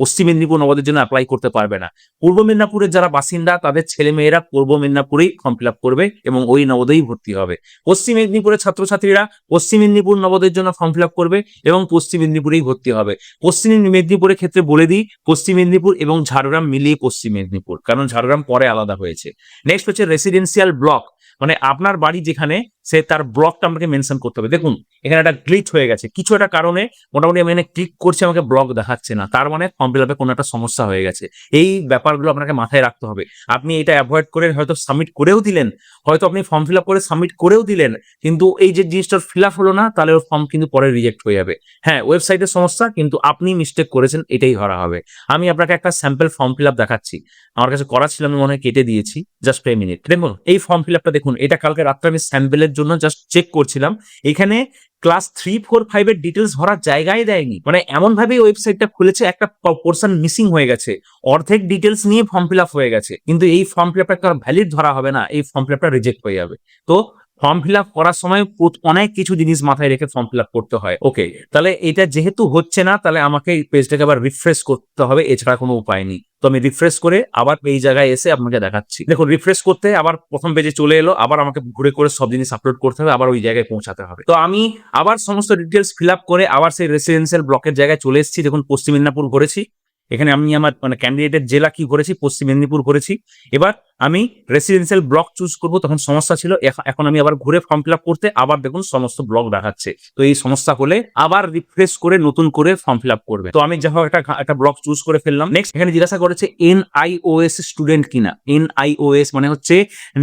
পশ্চিম মেদিনীপুর নবোদয়ের জন্য অ্যাপ্লাই করতে পারবে না। পূর্ব মেদিনীপুরের যারা বাসিন্দা তাদের ছেলেমেয়েরা পূর্ব মেদিনীপুরেই ফর্ম ফিল আপ করবে এবং ওই নবোদয়েই ভর্তি হবে। পশ্চিম মেদিনীপুরের ছাত্রছাত্রীরা পশ্চিম মেদিনীপুর নবোদয়ের জন্য ফর্ম ফিল আপ করবে এবং পশ্চিম মেদিনীপুরেই ভর্তি হবে। পশ্চিম মেদিনীপুরের ক্ষেত্রে বলে দিই, পশ্চিম মেদিনীপুর এবং ঝাড়গ্রাম মিলিয়ে পশ্চিম মেদিনীপুর, কারণ ঝাড়গ্রাম পরে আলাদা হয়েছে। নেক্সট হচ্ছে রেসিডেন্সিয়াল ব্লক, মানে আপনার বাড়ি যেখানে সে তার ব্লকটা আমাকে মেনশন করতে হবে। দেখুন এখানে একটা গ্লিচ হয়ে গেছে, কিছু একটা কারণে মোটামুটি আমি এখানে ক্লিক করছি, আমাকে ব্লক দেখাচ্ছে না, তার মানে ফর্ম ফিল আপে কোনো একটা সমস্যা হয়ে গেছে। এই ব্যাপারগুলো আপনাকে মাথায় রাখতে হবে। আপনি এটা অ্যাভয়েড করে হয়তো সাবমিট করেও দিলেন, হয়তো আপনি ফর্ম ফিল আপ করে সাবমিট করেও দিলেন, কিন্তু এই যে জিনিসটার ফিল আপ হলো না, তাহলে ওর ফর্ম কিন্তু পরে রিজেক্ট হয়ে যাবে। হ্যাঁ, ওয়েবসাইটের সমস্যা, কিন্তু আপনি মিস্টেক করেছেন এটাই ধরা হবে। আমি আপনাকে একটা স্যাম্পল ফর্ম ফিল আপ দেখাচ্ছি, আমার কাছে করা ছিল, আমি মনে হয় কেটে দিয়েছি। জাস্ট এ মিনিট, দেখুন এই ফর্ম ফিল আপটা দেখুন, এটা কালকে রাত্রে আমি স্যাম্পলের জন্য জাস্ট চেক করছিলাম। এখানে ক্লাস 3, 4, 5 এর ডিটেলস ভরার জায়গায় দেয়নি, মানে এমন ভাবে ওয়েবসাইটটা খুলেছে, একটা পোর্শন মিসিং হয়ে গেছে, অর্ধেক ডিটেলস নিয়ে ফর্ম ফিল আপ হয়ে গেছে, কিন্তু এই ফর্ম ফিল আপটা ভ্যালিড ধরা হবে না, এই ফর্ম ফিল আপটা রিজেক্ট হয়ে যাবে। তো ফর্ম ফিল আপ করার সময় অনেক কিছু জিনিস মাথায় রেখে ফর্ম ফিল আপ করতে হয়। ওকে, তাহলে এটা যেহেতু হচ্ছে না, তাহলে আমাকে এই পেজটাকে আবার রিফ্রেশ করতে হবে, এছাড়া কোনো উপায় নেই। তো আমি রিফ্রেশ করে আবার এই জায়গায় এসে আপনাকে দেখাচ্ছি। দেখুন রিফ্রেশ করতে আবার প্রথম পেজে চলে এলো, আবার আমাকে ঘুরে করে সব জিনিস আপলোড করতে হবে, আবার ওই জায়গায় পৌঁছাতে হবে। তো আমি আবার সমস্ত ডিটেলস ফিল আপ করে আবার সেই রেসিডেন্সিয়াল ব্লকের জায়গায় চলে এসেছি। দেখুন পশ্চিম মেদিনীপুর ভরেছি, এখানে আমি আমার মানে ক্যান্ডিডেটের জেলা কি ভরেছি, পশ্চিম মেদিনীপুর ভরেছি। এবার আমি রেসিডেন্সিয়াল ব্লক চুজ করব, তখন সমস্যা ছিল, এখন আমি আবার ঘুরে ফর্ম ফিল আপ করতে আবার দেখুন সমস্ত ব্লক দেখাচ্ছে। তো এই সমস্যা হলে আবার রিফ্রেশ করে নতুন করে ফর্ম ফিল আপ করবে। তো আমি যা হোক একটা ব্লক চুজ করে ফেললাম। নেক্সট এখানে জিজ্ঞাসা করেছে NIOS স্টুডেন্ট কিনা। NIOS মানে হচ্ছে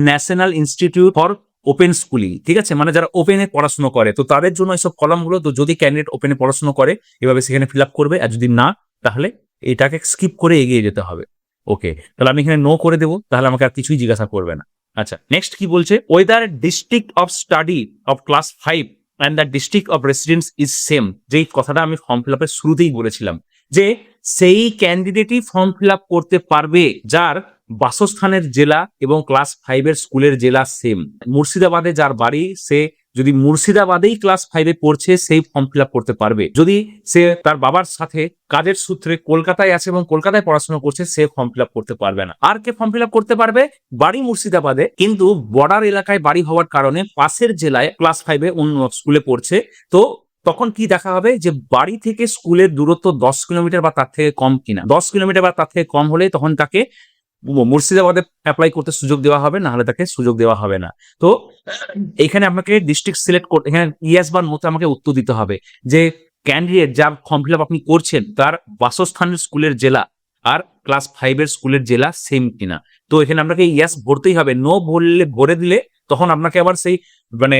national institute for open schooling, ঠিক আছে, মানে যারা ওপেনে পড়াশোনা করে, তো তাদের জন্য এইসব কলামগুলো। তো যদি ক্যান্ডিডেট ওপেনে পড়াশোনা করে এভাবে সেখানে ফিল আপ করবে, আর যদি না, তাহলে এটাকে স্কিপ করে এগিয়ে যেতে হবে। ওকে, তাহলে আমি এখানে নো করে দেবো, তাহলে আমাকে আর কিছুই জিজ্ঞাসা করবে না। আচ্ছা, নেক্সট কি বলছে, weather district of study of class 5 and the district of residence is same. যেই কথাটা আমি ফর্ম ফিল আপের শুরুতেই বলেছিলাম, যে সেই ক্যান্ডিডেটই ফর্ম ফিল আপ করতে পারবে যার বাসস্থানের জেলা এবং ক্লাস 5 এর স্কুলের জেলা সেম। মুর্শিদাবাদে যার বাড়ি, সে যদি মুর্শিদাবাদেই ক্লাস 5 এ পড়ছে, সেই ফর্ম ফিল আপ করতে পারবে। যদি সে তার বাবার সাথে কাজের সূত্রে কলকাতায় আছে এবং কলকাতায় পড়াশোনা করছে, সে ফর্ম ফিল আপ করতে পারবে না। আর কে ফর্ম ফিল আপ করতে পারবে, বাড়ি মুর্শিদাবাদে কিন্তু বর্ডার এলাকায় বাড়ি হওয়ার কারণে পাশের জেলায় ক্লাস 5 এ অন্য স্কুলে পড়ছে, তো তখন কি দেখা হবে, যে বাড়ি থেকে স্কুলের দূরত্ব 10 কিলোমিটার বা তার থেকে কম কিনা। 10 কিলোমিটার বা তার থেকে কম হলে তখন তাকে মুর্শিদাবাদে অ্যাপ্লাই করতে সুযোগ দেওয়া হবে, না হলে তাকে সুযোগ দেওয়া হবে না। তো এখানে আপনাকে ডিস্ট্রিক্ট সিলেক্ট করতে, এখানে ইয়েস বা নোতে আমাকে উত্তর দিতে হবে যে ক্যান্ডিডেট যা ফর্ম ফিল আপ আপনি করছেন তার বাসস্থানের স্কুলের জেলা আর ক্লাস 5 এর স্কুলের জেলা সেম কিনা। তো এখানে আপনাকে ইয়েস ভরতেই হবে, নো ভরে দিলে তখন আপনাকে আবার সেই মানে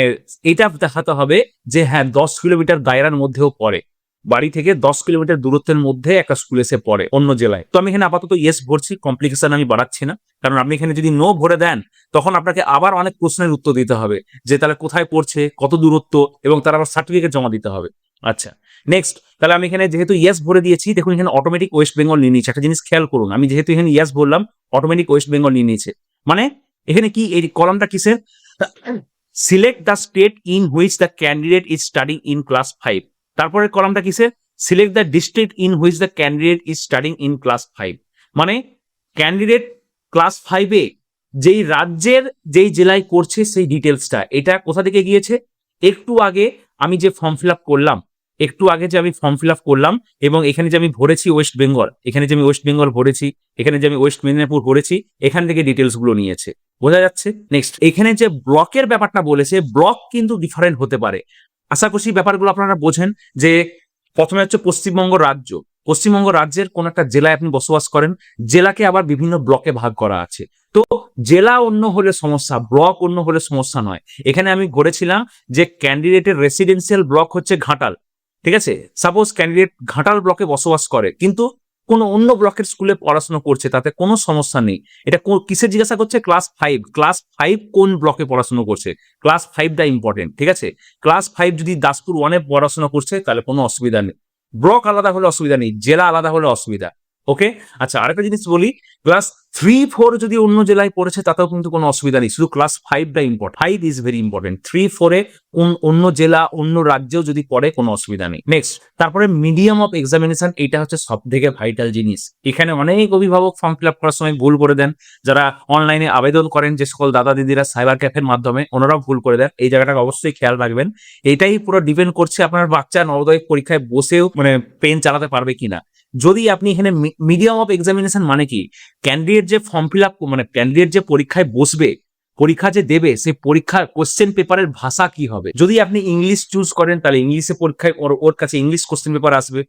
এটা দেখাতে হবে যে হ্যাঁ 10 কিলোমিটার দায়রার মধ্যেও পড়ে, বাড়ি থেকে 10 কিলোমিটার দূরত্বের মধ্যে একটা স্কুলে সে পড়ে অন্য জেলায়। তো আমি এখানে আপাতত ইয়েস ভরছি, কমপ্লিকেশন আমি বাড়াচ্ছি না, কারণ আপনি এখানে যদি নো ভরে দেন তখন আপনাকে আবার অনেক প্রশ্নের উত্তর দিতে হবে, যে তাহলে কোথায় পড়ছে, কত দূরত্ব, এবং তার আবার সার্টিফিকেট জমা দিতে হবে। আচ্ছা, নেক্সট, তাহলে আমি এখানে যেহেতু ইয়েস ভরে দিয়েছি, দেখুন এখানে অটোমেটিক ওয়েস্ট বেঙ্গল নিয়ে নিচ্ছে। একটা জিনিস খেয়াল করুন, আমি যেহেতু এখানে ইয়েস বললাম, অটোমেটিক ওয়েস্ট বেঙ্গল নিয়ে নিয়েছে, মানে এখানে কি এই কলামটা কিসের, select the state in which the candidate is studying in class 5। তারপরে কলামটা কিসের, select the district in which the candidate is studying in class 5। মানে ক্যান্ডিডেট ক্লাস 5 এ যেই রাজ্যের যেই জেলায় করছে সেই ডিটেলসটা, এটা কোথা থেকে গিয়েছে, একটু আগে আমি যে ফর্ম ফিল আপ করলাম, এবং এখানে যে আমি ভরেছি ওয়েস্ট বেঙ্গল, এখানে যে আমি ওয়েস্ট বেঙ্গল ভরেছি, এখানে যে আমি ওয়েস্ট মেদিনীপুর ভরেছি, এখান থেকে ডিটেলস গুলো নিয়েছে, বোঝা যাচ্ছে। নেক্সট, এখানে যে ব্লকের ব্যাপারটা বলেছে, ব্লক কিন্তু ডিফারেন্ট হতে পারে। আশা করছি ব্যাপারগুলো আপনারা বোঝেন, যে প্রথমে হচ্ছে পশ্চিমবঙ্গ রাজ্য, পশ্চিমবঙ্গ রাজ্যের কোন একটা জেলায় আপনি বসবাস করেন, জেলাকে আবার বিভিন্ন ব্লকে ভাগ করা আছে। তো জেলা অন্য হলে সমস্যা, ব্লক অন্য হলে সমস্যা নয়। এখানে আমি ধরেছিলাম যে ক্যান্ডিডেটের রেসিডেন্সিয়াল ব্লক হচ্ছে ঘাটাল, ঠিক আছে, সাপোজ ক্যান্ডিডেট ঘাটাল ব্লকে বসবাস করে, কিন্তু কোনো অন্য ব্লকের স্কুলে পড়াশোনা করছে, তাতে কোনো সমস্যা নেই। এটা কিসের জিজ্ঞাসা করছে? ক্লাস 5 কোন ব্লকে পড়াশোনা করছে, ক্লাস 5টা ইম্পর্টেন্ট, ঠিক আছে? ক্লাস 5 যদি দাসপুর 1-এ পড়াশোনা করছে তাহলে কোনো অসুবিধা নেই, ব্লক আলাদা হলে অসুবিধা নেই, জেলা আলাদা হলে অসুবিধা। ওকে, আচ্ছা আরেকটা জিনিস বলি, ক্লাস 3-4 যদি অন্য জেলায় পড়েছে তাতেও কিন্তু কোনো অসুবিধা নেই, শুধু ক্লাস 5টা ইম্পর্টেন্ট, 5 ইজ ভেরি ইম্পর্টেন্ট। 3-4-এ অন্য জেলা অন্য রাজ্যেও যদি পড়ে কোনো অসুবিধা নেই। নেক্সট, তারপরে মিডিয়াম অফ এক্সামিনেশন, এটা হচ্ছে সব থেকে ভাইটাল জিনিস। এখানে অনেক অভিভাবক ফর্ম ফিল আপ করার সময় ভুল করে দেন, যারা অনলাইনে আবেদন করেন যে সকল দাদা দিদিরা সাইবার ক্যাফের মাধ্যমে, ওনারাও ভুল করে দেন। এই জায়গাটাকে অবশ্যই খেয়াল রাখবেন। এটাই পুরো ডিপেন্ড করছে আপনার বাচ্চা নবোদয় পরীক্ষায় বসেও মানে পেন চালাতে পারবে কিনা। যদি আপনি এখানে মিডিয়াম অফ এক্সামিনেশন মানে কি, ক্যান্ডিডেট যে ফর্ম ফিল আপ মানে ক্যান্ডিডেট যে পরীক্ষায় বসবে, পরীক্ষা যে দেবে, সেই পরীক্ষার কোশ্চেন পেপারের ভাষা কি হবে। যদি আপনি ইংলিশ চুজ করেন তাহলে ইংলিশে পরীক্ষায় ওর কাছে ইংলিশ কোশ্চেন পেপার আসবে,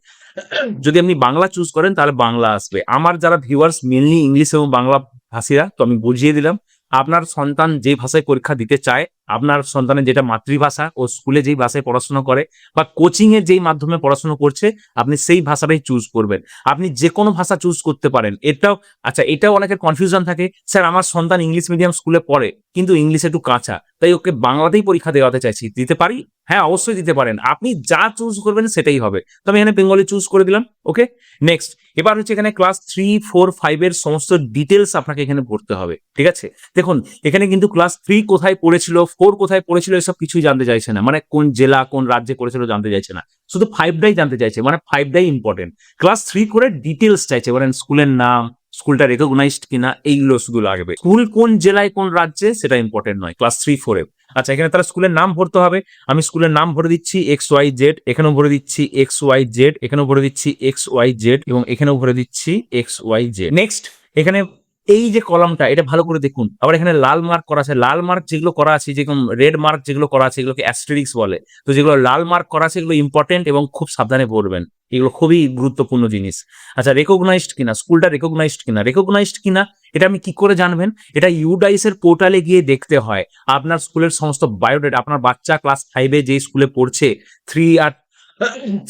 যদি আপনি বাংলা চুজ করেন তাহলে বাংলা আসবে। আমার যারা ভিউয়ার্স মেনলি ইংলিশ এবং বাংলা ভাষীরা, তো আমি বুঝিয়ে দিলাম, আপনার সন্তান যে ভাষায় পরীক্ষা দিতে চায়, আপনার সন্তানের যেটা মাতৃভাষা, ও স্কুলে যেই ভাষায় পড়াশোনা করে বা কোচিং এর যেই মাধ্যমে পড়াশোনা করছে, আপনি সেই ভাষাটাই চুজ করবেন। আপনি যে কোনো ভাষা চুজ করতে পারেন। এটাও অনেকের কনফিউশন থাকে, স্যার আমার সন্তান ইংলিশ মিডিয়াম স্কুলে পড়ে কিন্তু ইংলিশ একটু কাঁচা, তাই ওকে বাংলাতেই পরীক্ষা দেওয়াতে চাইছি, দিতে পারি? হ্যাঁ, অবশ্যই দিতে পারেন। আপনি যা চুজ করবেন সেটাই হবে। তো আমি এখানে বেঙ্গলি চুজ করে দিলাম। ওকে, নেক্সট, এবার হচ্ছে এখানে ক্লাস 3, 4, 5 এর সমস্ত ডিটেলস আপনাকে এখানে ভরতে হবে, ঠিক আছে? দেখুন, এখানে কিন্তু ক্লাস 3 কোথায় পড়েছিল, 4 কোথায় পড়েছিল, এসব কিছুই জানতে চাইছে না, মানে কোন জেলা কোন রাজ্যে করেছিল জানতে চাইছে না, শুধু 5টাই জানতে চাইছে, মানে 5টাই ইম্পর্টেন্ট। ক্লাস 3 করে ডিটেলস চাইছে, মানে স্কুলের নাম, স্কুলটা রেকগনাইজড কিনা, এইগুলো শুধু লাগবে। স্কুল কোন জেলায় কোন রাজ্যে সেটা ইম্পর্টেন্ট নয় ক্লাস 3, 4-এ। আচ্ছা, এখানে তারা স্কুলের নাম ভরতে হবে। আমি স্কুলের নাম ভরে দিচ্ছি XYZ, এখানেও ভরে দিচ্ছি XYZ, এখানেও ভরে দিচ্ছি XYZ এবং এখানেও ভরে দিচ্ছি XYZ। নেক্সট, এখানে এই যে কলামটা, এটা ভালো করে দেখুন। আবার এখানে লাল মার্ক করা আছে, লাল মার্ক যেগুলো করা আছে, যেরকম রেড মার্ক যেগুলো করা আছে এগুলোকে অ্যাস্টেরিক্স বলে। তো যেগুলো লাল মার্ক করা আছে এগুলো ইম্পর্টেন্ট এবং খুব সাবধানে পড়বেন, এগুলো খুবই গুরুত্বপূর্ণ জিনিস। আচ্ছা, রেকগনাইজড কিনা, স্কুলটা রেকগনাইজড কিনা এটা আপনি কি করে জানবেন? এটা ইউডাইস এর পোর্টালে গিয়ে দেখতে হয়। আপনার স্কুলের সমস্ত বায়োডেটা, আপনার বাচ্চা ক্লাস 5-এ যে স্কুলে পড়ছে, 3 আর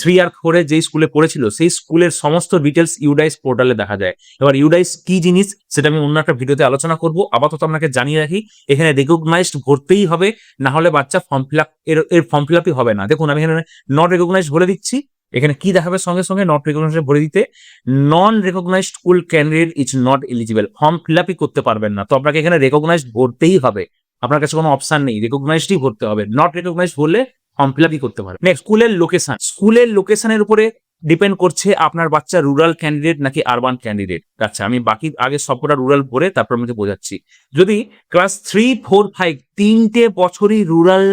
4-এ যে স্কুলে পড়েছিল, সেই স্কুলের সমস্ত ডিটেলস ইউডাইস পোর্টালে দেখা যায়। এবার ইউডাইস কি জিনিস সেটা আমি অন্য একটা ভিডিওতে আলোচনা করব। আপাতত আপনাকে জানিয়ে রাখি, এখানে রেকগনাইজড ভরতেই হবে, না হলে বাচ্চা ফর্ম ফিল আপ এর ফর্ম ফিল আপই হবে না। দেখুন, আমি এখানে নট রেকগনাইজড বলে দিচ্ছি, এখানে কি দেখাবে সঙ্গে সঙ্গে নট রেকগনাইজড ভরে দিতে, non recognized school candidate is not eligible, form fill আপই করতে পারবেন না। তো আপনাকে এখানে রেকগনাইজড ভরতেই হবে, আপনার কাছে কোনো অপশন নেই, রেকগনাইজডই ভরতে হবে। নট রেকগনাইজড বললে ফর্ম ফিল আপই করতে পারবে। নেক্সট, স্কুলের লোকেশনের উপরে ডিপেন্ড করছে আপনার বাচ্চা রুরাল ক্যান্ডিডেট নাকি আরবান ক্যান্ডিডেট। আচ্ছা, আমি বাকি আগে সবকটা রুরাল ভরে তারপর আমি বোঝাচ্ছি। যদি ক্লাস 3, 4, 5 3টে বছরই রুরাল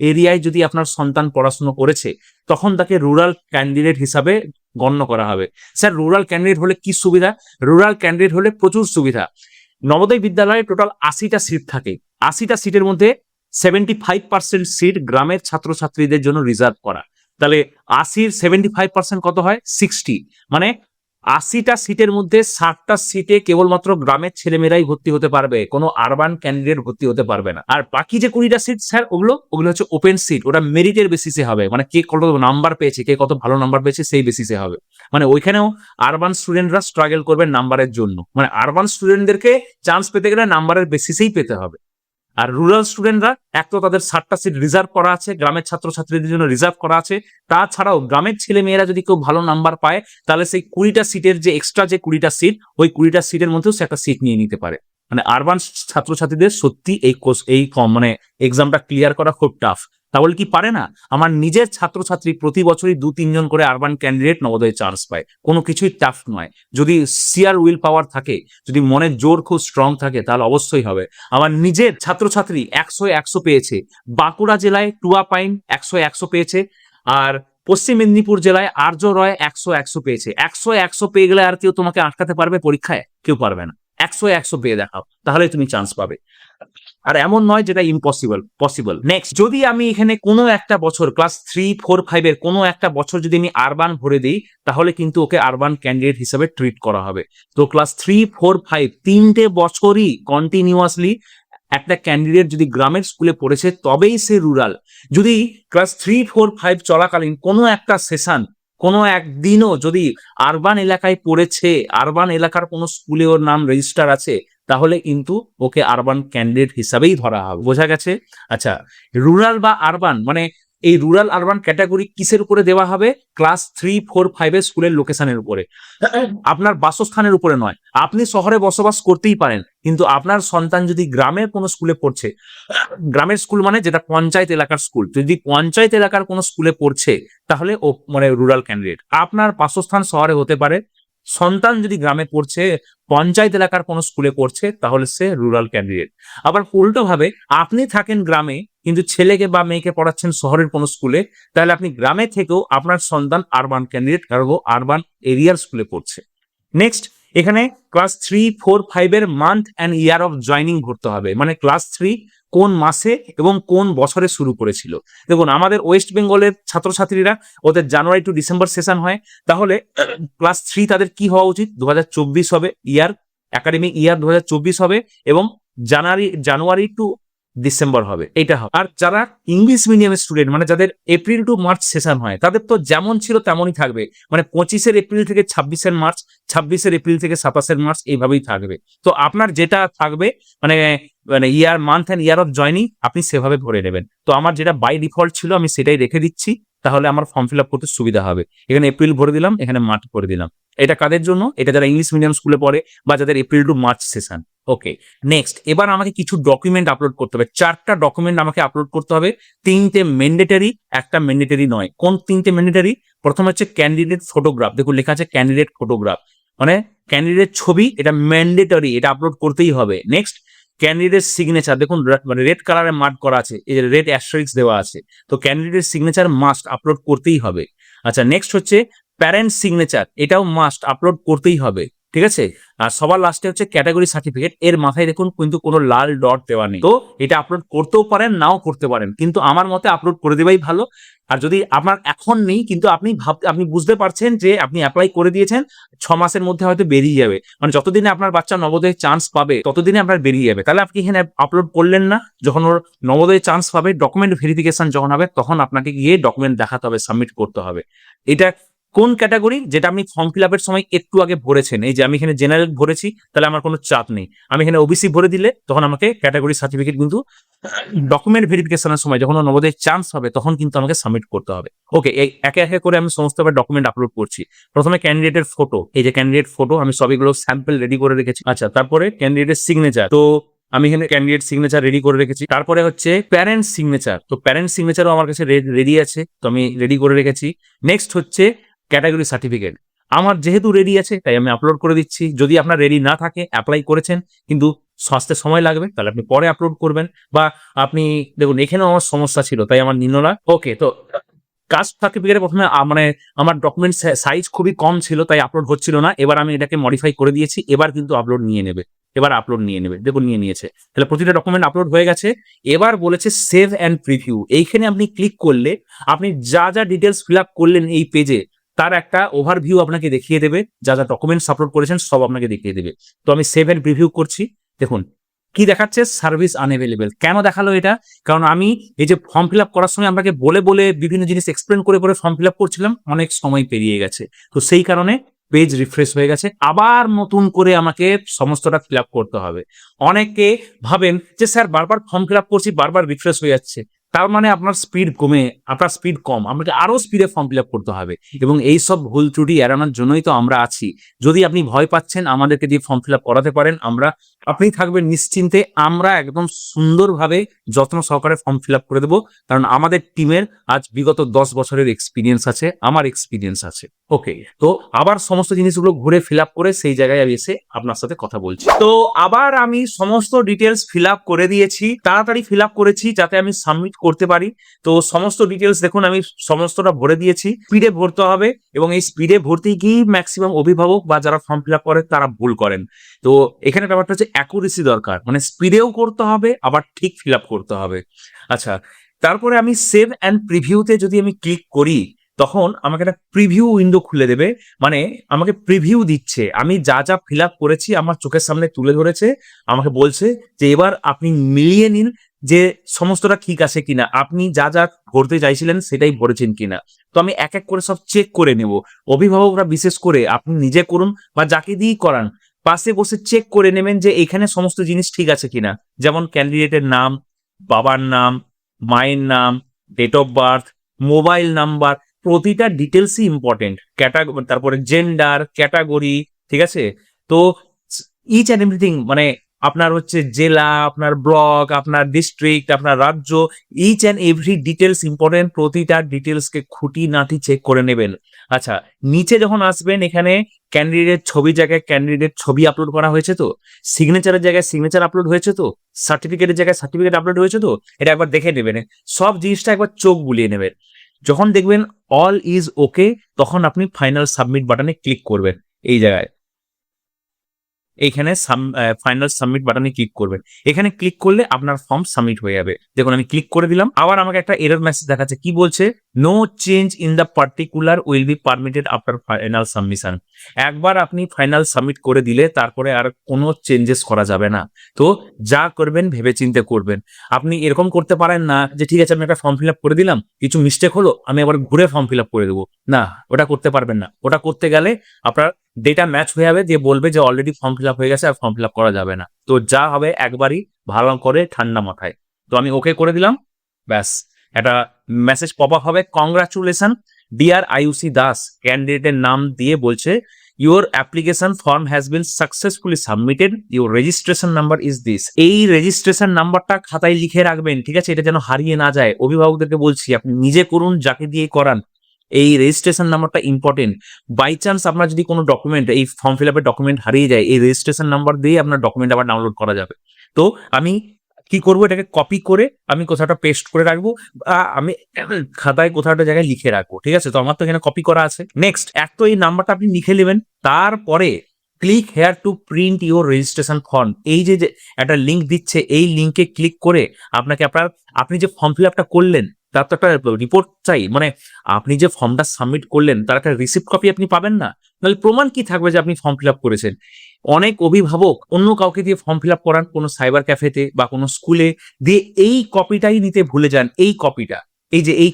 এরিয়ায় যদি আপনার সন্তান পড়াশোনা করেছে, তখন তাকে রুরাল ক্যান্ডিডেট হিসাবে গণ্য করা হবে। স্যার, রুরাল ক্যান্ডিডেট হলে কি সুবিধা? রুরাল ক্যান্ডিডেট হলে প্রচুর সুবিধা। নবোদয় বিদ্যালয়ে টোটাল 80টা সিট থাকে। 80টা সিটের মধ্যে 75% সিট গ্রামের ছাত্রছাত্রীদের জন্য রিজার্ভ করা। তাহলে 80-র 75% কত হয়? 60। মানে 80টা সিটের মধ্যে 60টা সিটে কেবলমাত্র গ্রামের ছেলেমেয়েরাই ভর্তি হতে পারবে, কোনো আরবান ক্যান্ডিডেট ভর্তি হতে পারবে না। আর বাকি যে 20টা সিট স্যার, ওগুলো হচ্ছে ওপেন সিট, ওটা মেরিটের বেসিসে হবে, মানে কে কত নাম্বার পেয়েছে, কে কত ভালো নাম্বার পেয়েছে সেই বেসিসে হবে। মানে ওইখানেও আরবান স্টুডেন্টরা স্ট্রাগল করবে নাম্বারের জন্য, মানে আরবান স্টুডেন্টদেরকে চান্স পেতে গেলে নাম্বারের বেসিসেই পেতে হবে। আর রুরাল স্টুডেন্টরা এক তো তাদের 60টা সিট রিজার্ভ করা আছে, গ্রামের ছাত্রছাত্রীদের জন্য রিজার্ভ করা আছে, তাছাড়াও গ্রামের ছেলে মেয়েরা যদি কেউ ভালো নাম্বার পায় তাহলে সেই 20টা সিটের যে এক্সট্রা যে 20টা সিট, ওই 20টা সিটের মধ্যেও সে একটা সিট নিয়ে নিতে পারে। মানে আরবান ছাত্রছাত্রীদের সত্যি এই মানে এক্সামটা ক্লিয়ার করা খুব টাফ। তাহলে কি পারে না? আমার নিজের ছাত্রছাত্রী প্রতি বছরই 2-3 জন করে আরবান ক্যান্ডিডেট নবোদয়ে চান্স পায়, কোনো কিছুই টাফ নয়। যদি সিয়ার উইল পাওয়ার থাকে, যদি মনের জোর খুব স্ট্রং থাকে, তাহলে অবশ্যই হবে। আমার নিজের ছাত্রছাত্রী 100-100 পেয়েছে, বাঁকুড়া জেলায় টুয়া পাইন 100-100 পেয়েছে, আর পশ্চিম মেদিনীপুর জেলায় আর্য রয় 100-100 পেয়েছে। 100-100 পেয়ে গেলে আর কেউ তোমাকে আটকাতে পারবে পরীক্ষায়? কেউ পারবে না। 100-100 পেয়ে দেখাও, তাহলে তুমি চান্স পাবে। আর এমন নয় যেটা পসিবল। নেক্সট, যদি আমি এখানে কোনো একটা বছর ক্লাস 3, 4, 5 এর কোনো একটা বছর যদি আমি আরবান ভরে দিই, তাহলে কিন্তু ওকে আরবান ক্যান্ডিডেট হিসেবে ট্রিট করা হবে। তো ক্লাস 3, 4, 5 3টে বছরই কন্টিনিউয়াসলি একটা ক্যান্ডিডেট যদি গ্রামের স্কুলে পড়েছে তবেই সে রুরাল। যদি ক্লাস 3, 4, 5 চলাকালীন কোনো একটা সেশন কোনো একদিনও যদি আরবান এলাকায় পড়েছে, আরবান এলাকার কোনো স্কুলে ওর নাম রেজিস্টার আছে, তাহলে কিন্তু ওকে আরবান ক্যান্ডিডেট হিসাবেই ধরা হবে। বোঝা গেছে? আচ্ছা, রুরাল বা আরবান মানে এই রুরাল আরবান ক্যাটাগরি কিসের উপরে দেওয়া হবে? ক্লাস 3, 4, 5 এর স্কুলের লোকেশনের উপরে, আপনার বাসস্থানের উপরে নয়। আপনি শহরে বসবাস করতেই পারেন, কিন্তু আপনার সন্তান যদি গ্রামের কোনো স্কুলে পড়ছে, গ্রামের স্কুল মানে যেটা পঞ্চায়েত এলাকার স্কুল, যদি পঞ্চায়েত এলাকার কোনো স্কুলে পড়ছে, তাহলে ও মানে রুরাল ক্যান্ডিডেট। আপনার বাসস্থান শহরে হতে পারে, সন্তান যদি গ্রামে পড়ছে, পঞ্চায়েত এলাকার কোনো স্কুলে পড়ছে, তাহলে সে রুরাল ক্যান্ডিডেট। আবার উল্টো ভাবে আপনি থাকেন গ্রামে, কিন্তু ছেলেকে বা মেয়েকে পড়াচ্ছেন শহরের কোনো স্কুলে, তাহলে আপনি গ্রামে থেকেও আপনার সন্তান আরবান ক্যান্ডিডেট, কারণ ও আরবান এরিয়ার স্কুলে পড়ছে। নেক্সট, এখানে ক্লাস 3, 4, 5 এর month and year of joining ভরতে হবে, মানে ক্লাস 3 কোন মাসে এবং কোন বছরে শুরু করেছিল। দেখুন, আমাদের ওয়েস্ট বেঙ্গলের ছাত্রছাত্রীরা ওদের জানুয়ারি টু ডিসেম্বর সেশন হয়, তাহলে ক্লাস 3 তাদের কি হওয়া উচিত? 2024 হবে, ইয়ার একাডেমিক ইয়ার 2024 হবে, এবং জানুয়ারি টু ডিসেম্বর হবে, এটা হবে। আর যারা ইংলিশ মিডিয়ামের স্টুডেন্ট, মানে যাদের এপ্রিল টু মার্চ সেশন হয়, তাদের তো যেমন ছিল তেমনই থাকবে, মানে 25 এপ্রিল থেকে 26 মার্চ, 26 এপ্রিল থেকে 27 মার্চ, এইভাবেই থাকবে। তো আপনার যেটা থাকবে মানে মানে year, month and year of joining আপনি সেভাবে ভরে নেবেন। তো আমার যেটা বাই ডিফল্ট ছিল আমি সেটাই রেখে দিচ্ছি, তাহলে আমার ফর্ম ফিল আপ করতে সুবিধা হবে। এখানে এপ্রিল ভরে দিলাম, এখানে মার্চ ভরে দিলাম। এটা কাদের জন্য? এটা যারা ইংলিশ মিডিয়াম স্কুলে পড়ে বা যাদের এপ্রিল টু মার্চ সেশন। ওকে, নেক্সট, এবার আমাকে কিছু ডকুমেন্ট আপলোড করতে হবে। 4টা ডকুমেন্ট আমাকে আপলোড করতে হবে। 3টে ম্যান্ডেটরি, একটা ম্যান্ডেটরি নয়। কোন 3টে ম্যান্ডেটরি? প্রথম হচ্ছে ক্যান্ডিডেট ফটোগ্রাফ। দেখুন লেখা আছে ক্যান্ডিডেট ফটোগ্রাফ, মানে ক্যান্ডিডেট ছবি, এটা ম্যান্ডেটরি, এটা আপলোড করতেই হবে। Next, candidate signature. দেখুন মানে রেড কালারে মার্ক করা আছে, এই যে রেড অ্যাস্টারিস্ক দেওয়া আছে, তো ক্যান্ডিডেট সিগনেচার মাস্ট আপলোড করতেই হবে। আচ্ছা, নেক্সট হচ্ছে প্যারেন্ট সিগনেচার, এটাও মাস্ট আপলোড করতেই হবে, ঠিক আছে। আর সবার লাস্টে হচ্ছে ক্যাটাগরি সার্টিফিকেট, এর মাথায় দেখুন কিন্তু কোনো লাল ডট দেওয়া নেই। তো এটা আপলোড করতেও পারেন, নাও করতে পারেন, কিন্তু আমার মতে আপলোড করে দেওয়াই ভালো। আর যদি আপনার এখন নেই, কিন্তু আপনি বুঝতে পারছেন যে আপনি অ্যাপ্লাই করে দিয়েছেন, 6 মাসের মধ্যে হয়তো বেরিয়ে যাবে, মানে যতদিনে আপনার বাচ্চা নবোদয়ে চান্স পাবে ততদিনে আপনার বেরিয়ে যাবে, তাহলে আপনি এখানে আপলোড করলেন না। যখন ওর নবোদয়ে চান্স পাবে, ডকুমেন্ট ভেরিফিকেশন যখন হবে, তখন আপনাকে গিয়ে ডকুমেন্ট দেখাতে হবে, সাবমিট করতে হবে। এটা কোন ক্যাটাগরি? যেটা আপনি ফর্ম ফিল আপের সময় একটু আগে ভরেছেন। এই যে আমি এখানে জেনারেল ভরেছি, তাহলে আমার কোনো চাপ নেই। আমি এখানে ওবিসি ভরে দিলে তখন আমাকে ক্যাটাগরি সার্টিফিকেট কিন্তু ডকুমেন্ট ভেরিফিকেশনের সময় যখন নবোদয়ের চান্স হবে, তখন কিন্তু আমাকে সাবমিট করতে হবে। ওকে, এই একে একে করে আমি সমস্ত ডকুমেন্ট আপলোড করছি। প্রথমে ক্যান্ডিডেটের ফটো, এই যে ক্যান্ডিডেট ফটো, আমি সবগুলো স্যাম্পল রেডি করে রেখেছি। আচ্ছা, তারপরে ক্যান্ডিডেটের সিগনেচার, তো আমি এখানে ক্যান্ডিডেট সিগনেচার রেডি করে রেখেছি। তারপরে হচ্ছে প্যারেন্ট সিগনেচার, তো প্যারেন্ট সিগনেচারও আমার কাছে রেডি আছে, তো আমি রেডি করে রেখেছি। নেক্সট হচ্ছে ক্যাটাগরি সার্টিফিকেট, আমার যেহেতু রেডি আছে তাই আমি আপলোড করে দিচ্ছি। যদি আপনার রেডি না থাকে, অ্যাপ্লাই করেছেন কিন্তু আসতে সময় লাগবে, তাহলে আপনি পরে আপলোড করবেন। বা আপনি দেখুন, এখানেও আমার সমস্যা ছিল, তাই আমার নিল না। ওকে, তো কাস্ট সার্টিফিকেটে প্রথমে মানে আমার ডকুমেন্ট সাইজ খুবই কম ছিল, তাই আপলোড হচ্ছিল না। এবার আমি এটাকে মডিফাই করে দিয়েছি, এবার কিন্তু আপলোড নিয়ে নেবে, এবার আপলোড নিয়ে নেবে। দেখুন নিয়ে নিয়েছে, তাহলে প্রতিটা ডকুমেন্ট আপলোড হয়ে গেছে। এবার বলেছে সেভ অ্যান্ড প্রিভিউ, এইখানে আপনি ক্লিক করলে আপনি যা যা ডিটেলস ফিল আপ করলেন এই পেজে, তার একটা ওভারভিউ আপনাকে দেখিয়ে দেবে। যা যা ডকুমেন্টস আপলোড করেছেন সব আপনাকে দেখিয়ে দেবে। তো আমি সেভ অ্যান্ড প্রিভিউ করছি। দেখুন কি দেখাচ্ছে? Service unavailable. কেন দেখালো এটা? কারণ আমি এই যে ফর্ম ফিল আপ করার সময় আপনাকে বলে বলে বিভিন্ন জিনিস এক্সপ্লেন করে করে ফর্ম ফিল আপ করছিলাম, অনেক সময় পেরিয়ে গেছে, তো সেই কারণে পেজ রিফ্রেশ হয়ে গেছে। আবার নতুন করে আমাকে সমস্তটা ফিল আপ করতে হবে। অনেকে ভাবেন যে স্যার বারবার ফর্ম ফিল আপ করছি, বারবার রিফ্রেশ হয়ে যাচ্ছে, তার মানে আপনার স্পিড কম, আপনাকে আরো স্পিডে ফর্ম ফিল আপ করতে হবে। এবং এই সব ভুল ত্রুটি এড়ানোর জন্যই তো আমরা আছি। যদি আপনি ভয় পাচ্ছেন, আমাদেরকে দিয়ে ফর্ম ফিল আপ করাতে পারেন, আপনি থাকবেন নিশ্চিন্তে, আমরা একদম সুন্দরভাবে যত্ন সহকারে ফর্ম ফিল আপ করে দেবো। কারণ আমাদের টিমের আজ বিগত 10 বছরের এক্সপিরিয়েন্স আছে, আমার এক্সপিরিয়েন্স আছে। ওকে, তো আবার সমস্ত জিনিসগুলো ঘুরে ফিল আপ করে সেই জায়গায় আমি এসে আপনার সাথে কথা বলছি। তো আবার আমি সমস্ত ডিটেলস ফিল আপ করে দিয়েছি, তাড়াতাড়ি ফিল আপ করেছি যাতে আমি সাবমিট করতে পারি। তো সমস্ত ডিটেলস দেখুন আমি সমস্তটা ভরে দিয়েছি। স্পিডে ভরতে হবে, এবং এই স্পিডে ভর্তি গিয়ে ম্যাক্সিমাম অভিভাবক বা যারা ফর্ম ফিল আপ করে তারা ভুল করেন। তো এখানে ব্যাপারটা হচ্ছে অ্যাকুরেসি দরকার, মানে স্পিডেও করতে হবে, আবার ঠিক ফিল আপ করতে হবে। আচ্ছা, তারপরে আমি সেভ অ্যান্ড প্রিভিউতে যদি আমি ক্লিক করি, তখন আমাকে একটা প্রিভিউ উইন্ডো খুলে দেবে, মানে আমাকে প্রিভিউ দিচ্ছে। আমি যা যা ফিল আপ করেছি আমার চোখের সামনে তুলে ধরেছে, আমাকে বলছে যে এবার আপনি মিলিয়ে নিন যে সমস্তটা ঠিক আছে কিনা, আপনি যা যা ভরতে চাইছিলেন সেটাই ভরেছেন কিনা। তো আমি এক এক করে সব চেক করে নেব। অভিভাবকরা বিশেষ করে আপনি নিজে করুন বা যাকে দিয়েই করান, পাশে বসে চেক করে নেবেন যে এখানে সমস্ত জিনিস ঠিক আছে কিনা। যেমন ক্যান্ডিডেটের নাম, বাবার নাম, মায়ের নাম, date of birth, mobile number, প্রতিটা ডিটেলসই ইম্পর্টেন্ট। তারপরে জেন্ডার, ক্যাটাগরি, ঠিক আছে। তো ইচ অ্যান্ড এভরিথিং, মানে আপনার হচ্ছে জেলা, আপনার ব্লক, আপনার ডিস্ট্রিক্ট, আপনার রাজ্য, each and every details important. প্রতিটা ডিটেলসকে খুঁটিনাটি চেক করে নেবেন। আচ্ছা, নিচে যখন আসবেন এখানে ক্যান্ডিডেট ছবি জায়গায় ক্যান্ডিডেট ছবি আপলোড করা হয়েছে তো, সিগনেচারের জায়গায় সিগনেচার আপলোড হয়েছে তো, সার্টিফিকেটের জায়গায় সার্টিফিকেট আপলোড হয়েছে তো, এটা একবার দেখে নেবেন। সব জিনিসটা একবার চোখ বুলিয়ে নেবেন। যখন দেখবেন অল ইজ ওকে, তখন আপনি ফাইনাল সাবমিট বাটনে ক্লিক করবেন। এই জায়গায় এইখানে ফাইনাল সাবমিট বাটনে ক্লিক করবেন। এখানে ক্লিক করলে আপনার ফর্ম সাবমিট হয়ে যাবে। দেখুন আমি ক্লিক করে দিলাম, আবার আমাকে একটা এরর মেসেজ দেখাচ্ছে। কি বলছে? No change in the particular will be permitted after final submission. একবার আপনি ফাইনাল সাবমিট করে দিলে তারপরে আর কোনো চেঞ্জেস করা যাবে না। তো যা করবেন ভেবেচিন্তে করবেন। আপনি এরকম করতে পারেন না যে ঠিক আছে আমি একটা ফর্ম ফিল আপ করে দিলাম, কিছু মিস্টেক হলো আমি আবার ঘুরে ফর্ম ফিল আপ করে দেবো। না, ওটা করতে পারবেন না। ওটা করতে গেলে আপনার ডেটা ম্যাচ হয়ে যাবে, দিয়ে বলবে যে অলরেডি ফর্ম ফিল আপ হয়ে গেছে, আর ফর্ম ফিল আপ করা যাবে না। তো যা হবে একবারই ভালো করে ঠান্ডা মাথায়। তো আমি ওকে করে দিলাম, ব্যাস একটা মেসেজ পপ আপ হবে, কংগ্রাচুলেশন ডিয়ার আয়ুষী দাস। ক্যান্ডিডেটের নাম দিয়ে বলছে your application form has been successfully submitted, your registration number is this. এই রেজিস্ট্রেশন নাম্বারটা খাতায় লিখে রাখবেন, ঠিক আছে? এটা যেন হারিয়ে না যায়। অভিভাবকদেরকে বলছি, আপনি নিজে করুন, যাকে দিয়ে করান, এই রেজিস্ট্রেশন নাম্বারটা ইম্পর্টেন্ট। বাই চান্স আপনার যদি কোনো ডকুমেন্ট, এই ফর্ম ফিল আপের ডকুমেন্ট হারিয়ে যায়, এই রেজিস্ট্রেশন নাম্বার দিয়ে আপনার ডকুমেন্ট আবার ডাউনলোড করা যাবে। তো আমি কি করবো, এটাকে কপি করে আমি কোথাওটা পেস্ট করে রাখবো, বা আমি খাতায় কোথাও একটা জায়গায় লিখে রাখবো, ঠিক আছে? তো আমার তো এখানে কপি করা আছে। নেক্সট, এক তো এই নাম্বারটা আপনি লিখে নেবেন, তারপরে click here two print your registration form. এই যে একটা লিঙ্ক দিচ্ছে, এই লিঙ্কে ক্লিক করে আপনাকে আপনি যে ফর্ম ফিল আপটা করলেন তার তো একটা রিপোর্ট চাই, মানে আপনি যে ফর্মটা সাবমিট করলেন তার একটা রিসিপ্ট কপি আপনি পাবেন না? তাহলে প্রমাণ কি থাকবে যে আপনি ফর্ম ফিল আপ করেছেন? অনেক অভিভাবক অন্য কাউকে দিয়ে ফর্ম ফিল আপ করান, কোনো সাইবার ক্যাফেতে বা কোনো স্কুলে, দিয়ে এই কপিটাই নিতে ভুলে যান। এই কপিটা, এই যে এই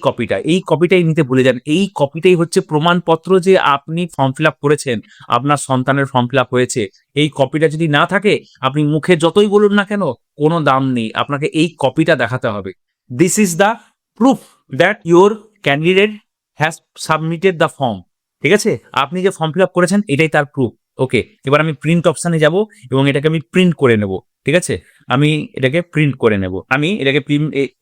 কপিটাই নিতে ভুলে যান। এই কপিটাই হচ্ছে প্রমাণপত্র যে আপনি ফর্ম ফিল আপ করেছেন, আপনার সন্তানের ফর্ম ফিল আপ হয়েছে। এই কপিটা যদি না থাকে, আপনি মুখে যতই বলুন না কেন, কোনো দাম নেই। আপনাকে এই কপিটা দেখাতে হবে। This is the proof that your candidate has submitted the form. ঠিক আছে? আপনি যে ফর্ম ফিল আপ করেছেন এটাই তার প্রুফ। ওকে, এবার আমি প্রিন্ট অপশানে যাব এবং এটাকে আমি প্রিন্ট করে নেব। ঠিক আছে, আমি এটাকে প্রিন্ট করে নেব। আমি এটাকে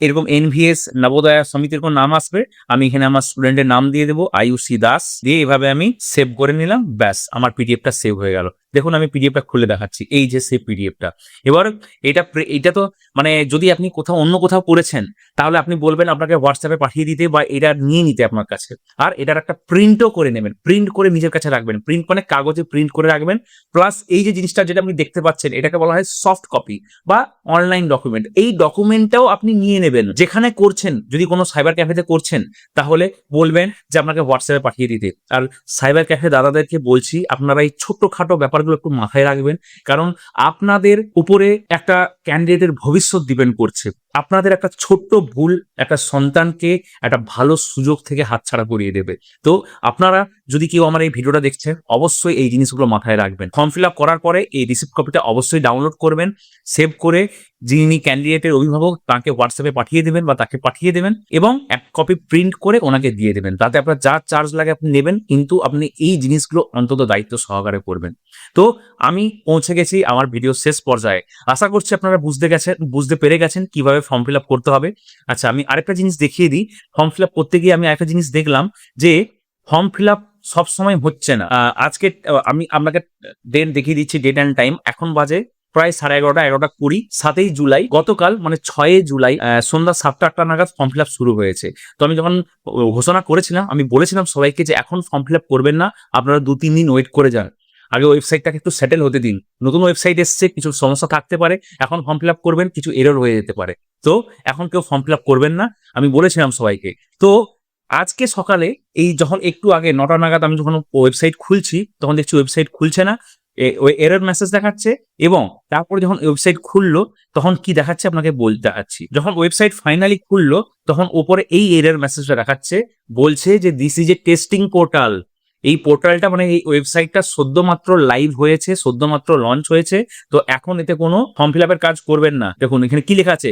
এরকম এনভিএস নবোদয়া সমিতির কোন নাম আসবে, আমি এখানে আমার স্টুডেন্টের নাম দিয়ে দেবো আয়ুষী দাস, দিয়ে এভাবে আমি সেভ করে নিলাম। ব্যাস, আমার পিডিএফটা সেভ হয়ে গেল। দেখুন আমি পিডিএফটা খুলে দেখাচ্ছি, এই যে সেভ পিডিএফটা। এবার এটা তো মানে যদি আপনি অন্য কোথাও পড়েছেন তাহলে আপনি বলবেন আপনাকে হোয়াটসঅ্যাপে পাঠিয়ে দিতে বা এটা নিয়ে নিতে আপনার কাছে। আর এটার একটা প্রিন্টও করে নেবেন, প্রিন্ট করে নিজের কাছে রাখবেন। প্রিন্ট মানে কাগজে প্রিন্ট করে রাখবেন। প্লাস এই যে জিনিসটা যেটা আপনি দেখতে পাচ্ছেন এটাকে বলা হয় সফট কপি বা অনলাইন ডকুমেন্ট। এই ডকুমেন্টটাও আপনি নিয়ে নেবেন। যেখানে করছেন, যদি কোনো সাইবার ক্যাফেতে করছেন তাহলে বলবেন যে আপনাকে হোয়াটসঅ্যাপে পাঠিয়ে দিতে। আর সাইবার ক্যাফে দাদাদেরকে বলছি, আপনারা এই ছোট্টখাটো ব্যাপারগুলো একটু মাথায় রাখবেন, কারণ আপনাদের উপরে একটা ক্যান্ডিডেটের ভবিষ্যৎ ডিপেন্ড করছে। আপনাদের একটা ছোট্ট ভুল একটা সন্তানকে একটা ভালো সুযোগ থেকে হাতছাড়া করিয়ে দেবে। তো আপনারা যদি কেউ আমার এই ভিডিওটা দেখছেন, অবশ্যই এই জিনিসগুলো মাথায় রাখবেন। ফর্ম ফিল আপ করার পরে এই রিসিপ্ট কপিটা অবশ্যই ডাউনলোড করবেন, সেভ করে যিনি ক্যান্ডিডেটের অভিভাবক তাকে হোয়াটসঅ্যাপে পাঠিয়ে দেবেন বা তাকে পাঠিয়ে দেবেন, এবং এক কপি প্রিন্ট করে ওনাকে দিয়ে দেবেন। তাতে আপনার যা চার্জ লাগে আপনি নেবেন, কিন্তু আপনি এই জিনিসগুলো অন্তত দায়িত্ব সহকারে করবেন। তো আমি পৌঁছে গেছি আমার ভিডিও শেষ পর্যায়ে। আশা করছি আপনারা বুঝতে পেরে গেছেন কিভাবে ফর্ম ফিল আপ করতে হবে। আচ্ছা, আমি আরেকটা জিনিস দেখিয়ে দিই। ফর্ম ফিল আপ করতে গিয়ে আমি আরেকটা জিনিস দেখলাম যে ফর্ম ফিল আপ সবসময় হচ্ছে না। আজকে আমি আপনাকে ডেট দেখিয়ে দিচ্ছি, ডেট অ্যান্ড টাইম। এখন বাজে প্রায় 11:30, 11:20, 7ই জুলাই। গতকাল মানে 6 জুলাই সন্ধ্যা 7টা 8টা নাগাদ ফর্ম ফিল আপ শুরু হয়েছে। তো আমি যখন ঘোষণা করেছিলাম, আমি বলেছিলাম সবাইকে যে এখন ফর্ম ফিল আপ করবেন না, আপনারা 2-3 দিন ওয়েট করে যান, আগে ওয়েবসাইটটাকে একটু সেটেল হতে দিন। নতুন ওয়েবসাইট এসছে, কিছু সমস্যা থাকতে পারে, এখন ফর্ম ফিল আপ করবেন, কিছু এরর হয়ে যেতে পারে। তো এখন কেউ ফর্ম ফিল আপ করবেন না, আমি বলেছিলাম সবাইকে। তো আজকে সকালে এই যখন একটু আগে 9টা নাগাদ আমি যখন ওয়েবসাইট খুলছি, তখন দেখছি ওয়েবসাইট খুলছে না ওই এরর মেসেজ দেখাচ্ছে, এবং তারপরে যখন ওয়েবসাইট খুললো তখন কি দেখাচ্ছে আপনাকে বলতে দেখাচ্ছি। যখন ওয়েবসাইট ফাইনালি খুললো তখন ওপরে এই এরর মেসেজটা দেখাচ্ছে, বলছে যে this is a testing portal. এই পোর্টালটা মানে এই ওয়েবসাইটটা সদ্যমাত্র লাইভ হয়েছে, সদ্যমাত্র লঞ্চ হয়েছে, তো এখন এতে কোনো ফর্ম ফিল আপের কাজ করবেন না। দেখুন এখানে কি লেখা আছে,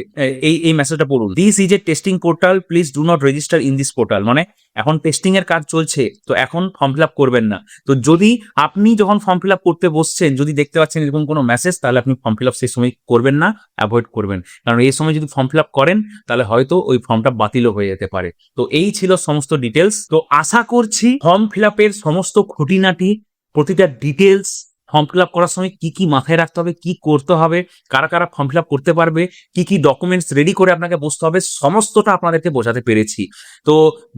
এই মেসেজটা পড়ুন, this is a testing portal, please do not register in this portal. মানে এখন টেস্টিং এর কাজ চলছে, তো এখন ফর্ম ফিল আপ করবেন না। তো যদি আপনি যখন ফর্ম ফিল আপ করতে বসছেন যদি দেখতে পাচ্ছেন এরকম কোনো মেসেজ, তাহলে আপনি ফর্ম ফিল আপ সেই সময় করবেন না, অ্যাভয়েড করবেন। কারণ এই সময় যদি ফর্ম ফিল আপ করেন তাহলে হয়তো ওই ফর্মটা বাতিলও হয়ে যেতে পারে। তো এই ছিল সমস্ত ডিটেলস। তো আশা করছি ফর্ম ফিল আপের সমস্ত খুঁটিনাটি, প্রতিটা ডিটেলস, ফর্ম ফিল আপ করার সময় কি কি মাথায় রাখতে হবে, কি করতে হবে, কারা কারা ফর্ম ফিল আপ করতে পারবে, কি কি ডকুমেন্টস রেডি করে আপনাকে বসতে হবে, সমস্তটা আপনাদেরকে বোঝাতে পেরেছি। তো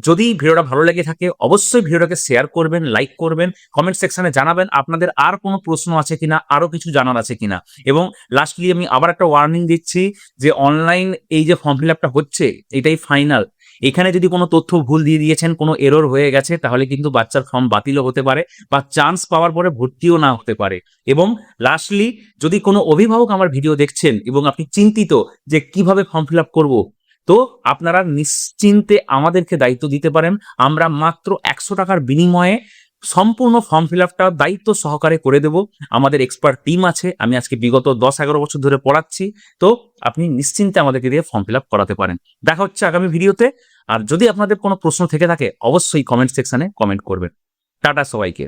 যদি ভিডিওটা ভালো লেগে থাকে অবশ্যই ভিডিওটাকে শেয়ার করবেন, লাইক করবেন, কমেন্ট সেকশনে জানাবেন আপনাদের আর কোনো প্রশ্ন আছে কিনা, আরো কিছু জানার আছে কিনা। এবং লাস্টলি আমি আবার একটা ওয়ার্নিং দিচ্ছি যে অনলাইন এই যে ফর্ম ফিল আপটা হচ্ছে এটাই ফাইনাল। এখানে যদি কোনো তথ্য ভুল দিয়ে দিয়েছেন, কোনো এরর হয়ে গেছে, তাহলে কিন্তু বাচ্চার ফর্ম বাতিলও হতে পারে বা চান্স পাওয়ার পরে ভর্তিও না হতে পারে। এবং লাস্টলি যদি কোনো অভিভাবক আমার ভিডিও দেখছেন এবং আপনি চিন্তিত যে কিভাবে ফর্ম ফিল আপ করবো, তো আপনারা নিশ্চিন্তে আমাদেরকে দায়িত্ব দিতে পারেন। আমরা মাত্র 100 টাকার বিনিময়ে সম্পূর্ণ ফর্ম ফিল আপটা দায়িত্ব সহকারে করে দেব। আমাদের এক্সপার্ট টিম আছে, আমি আজকে বিগত 10-11 বছর ধরে পড়াচ্ছি। তো আপনি নিশ্চিন্তে আমাদেরকে দিয়ে ফর্ম ফিল আপ করাতে পারেন। দেখা হচ্ছে আগামী ভিডিওতে। আর যদি আপনাদের কোনো প্রশ্ন থেকে থাকে অবশ্যই কমেন্ট সেকশনে কমেন্ট করবেন। টাটা সবাইকে।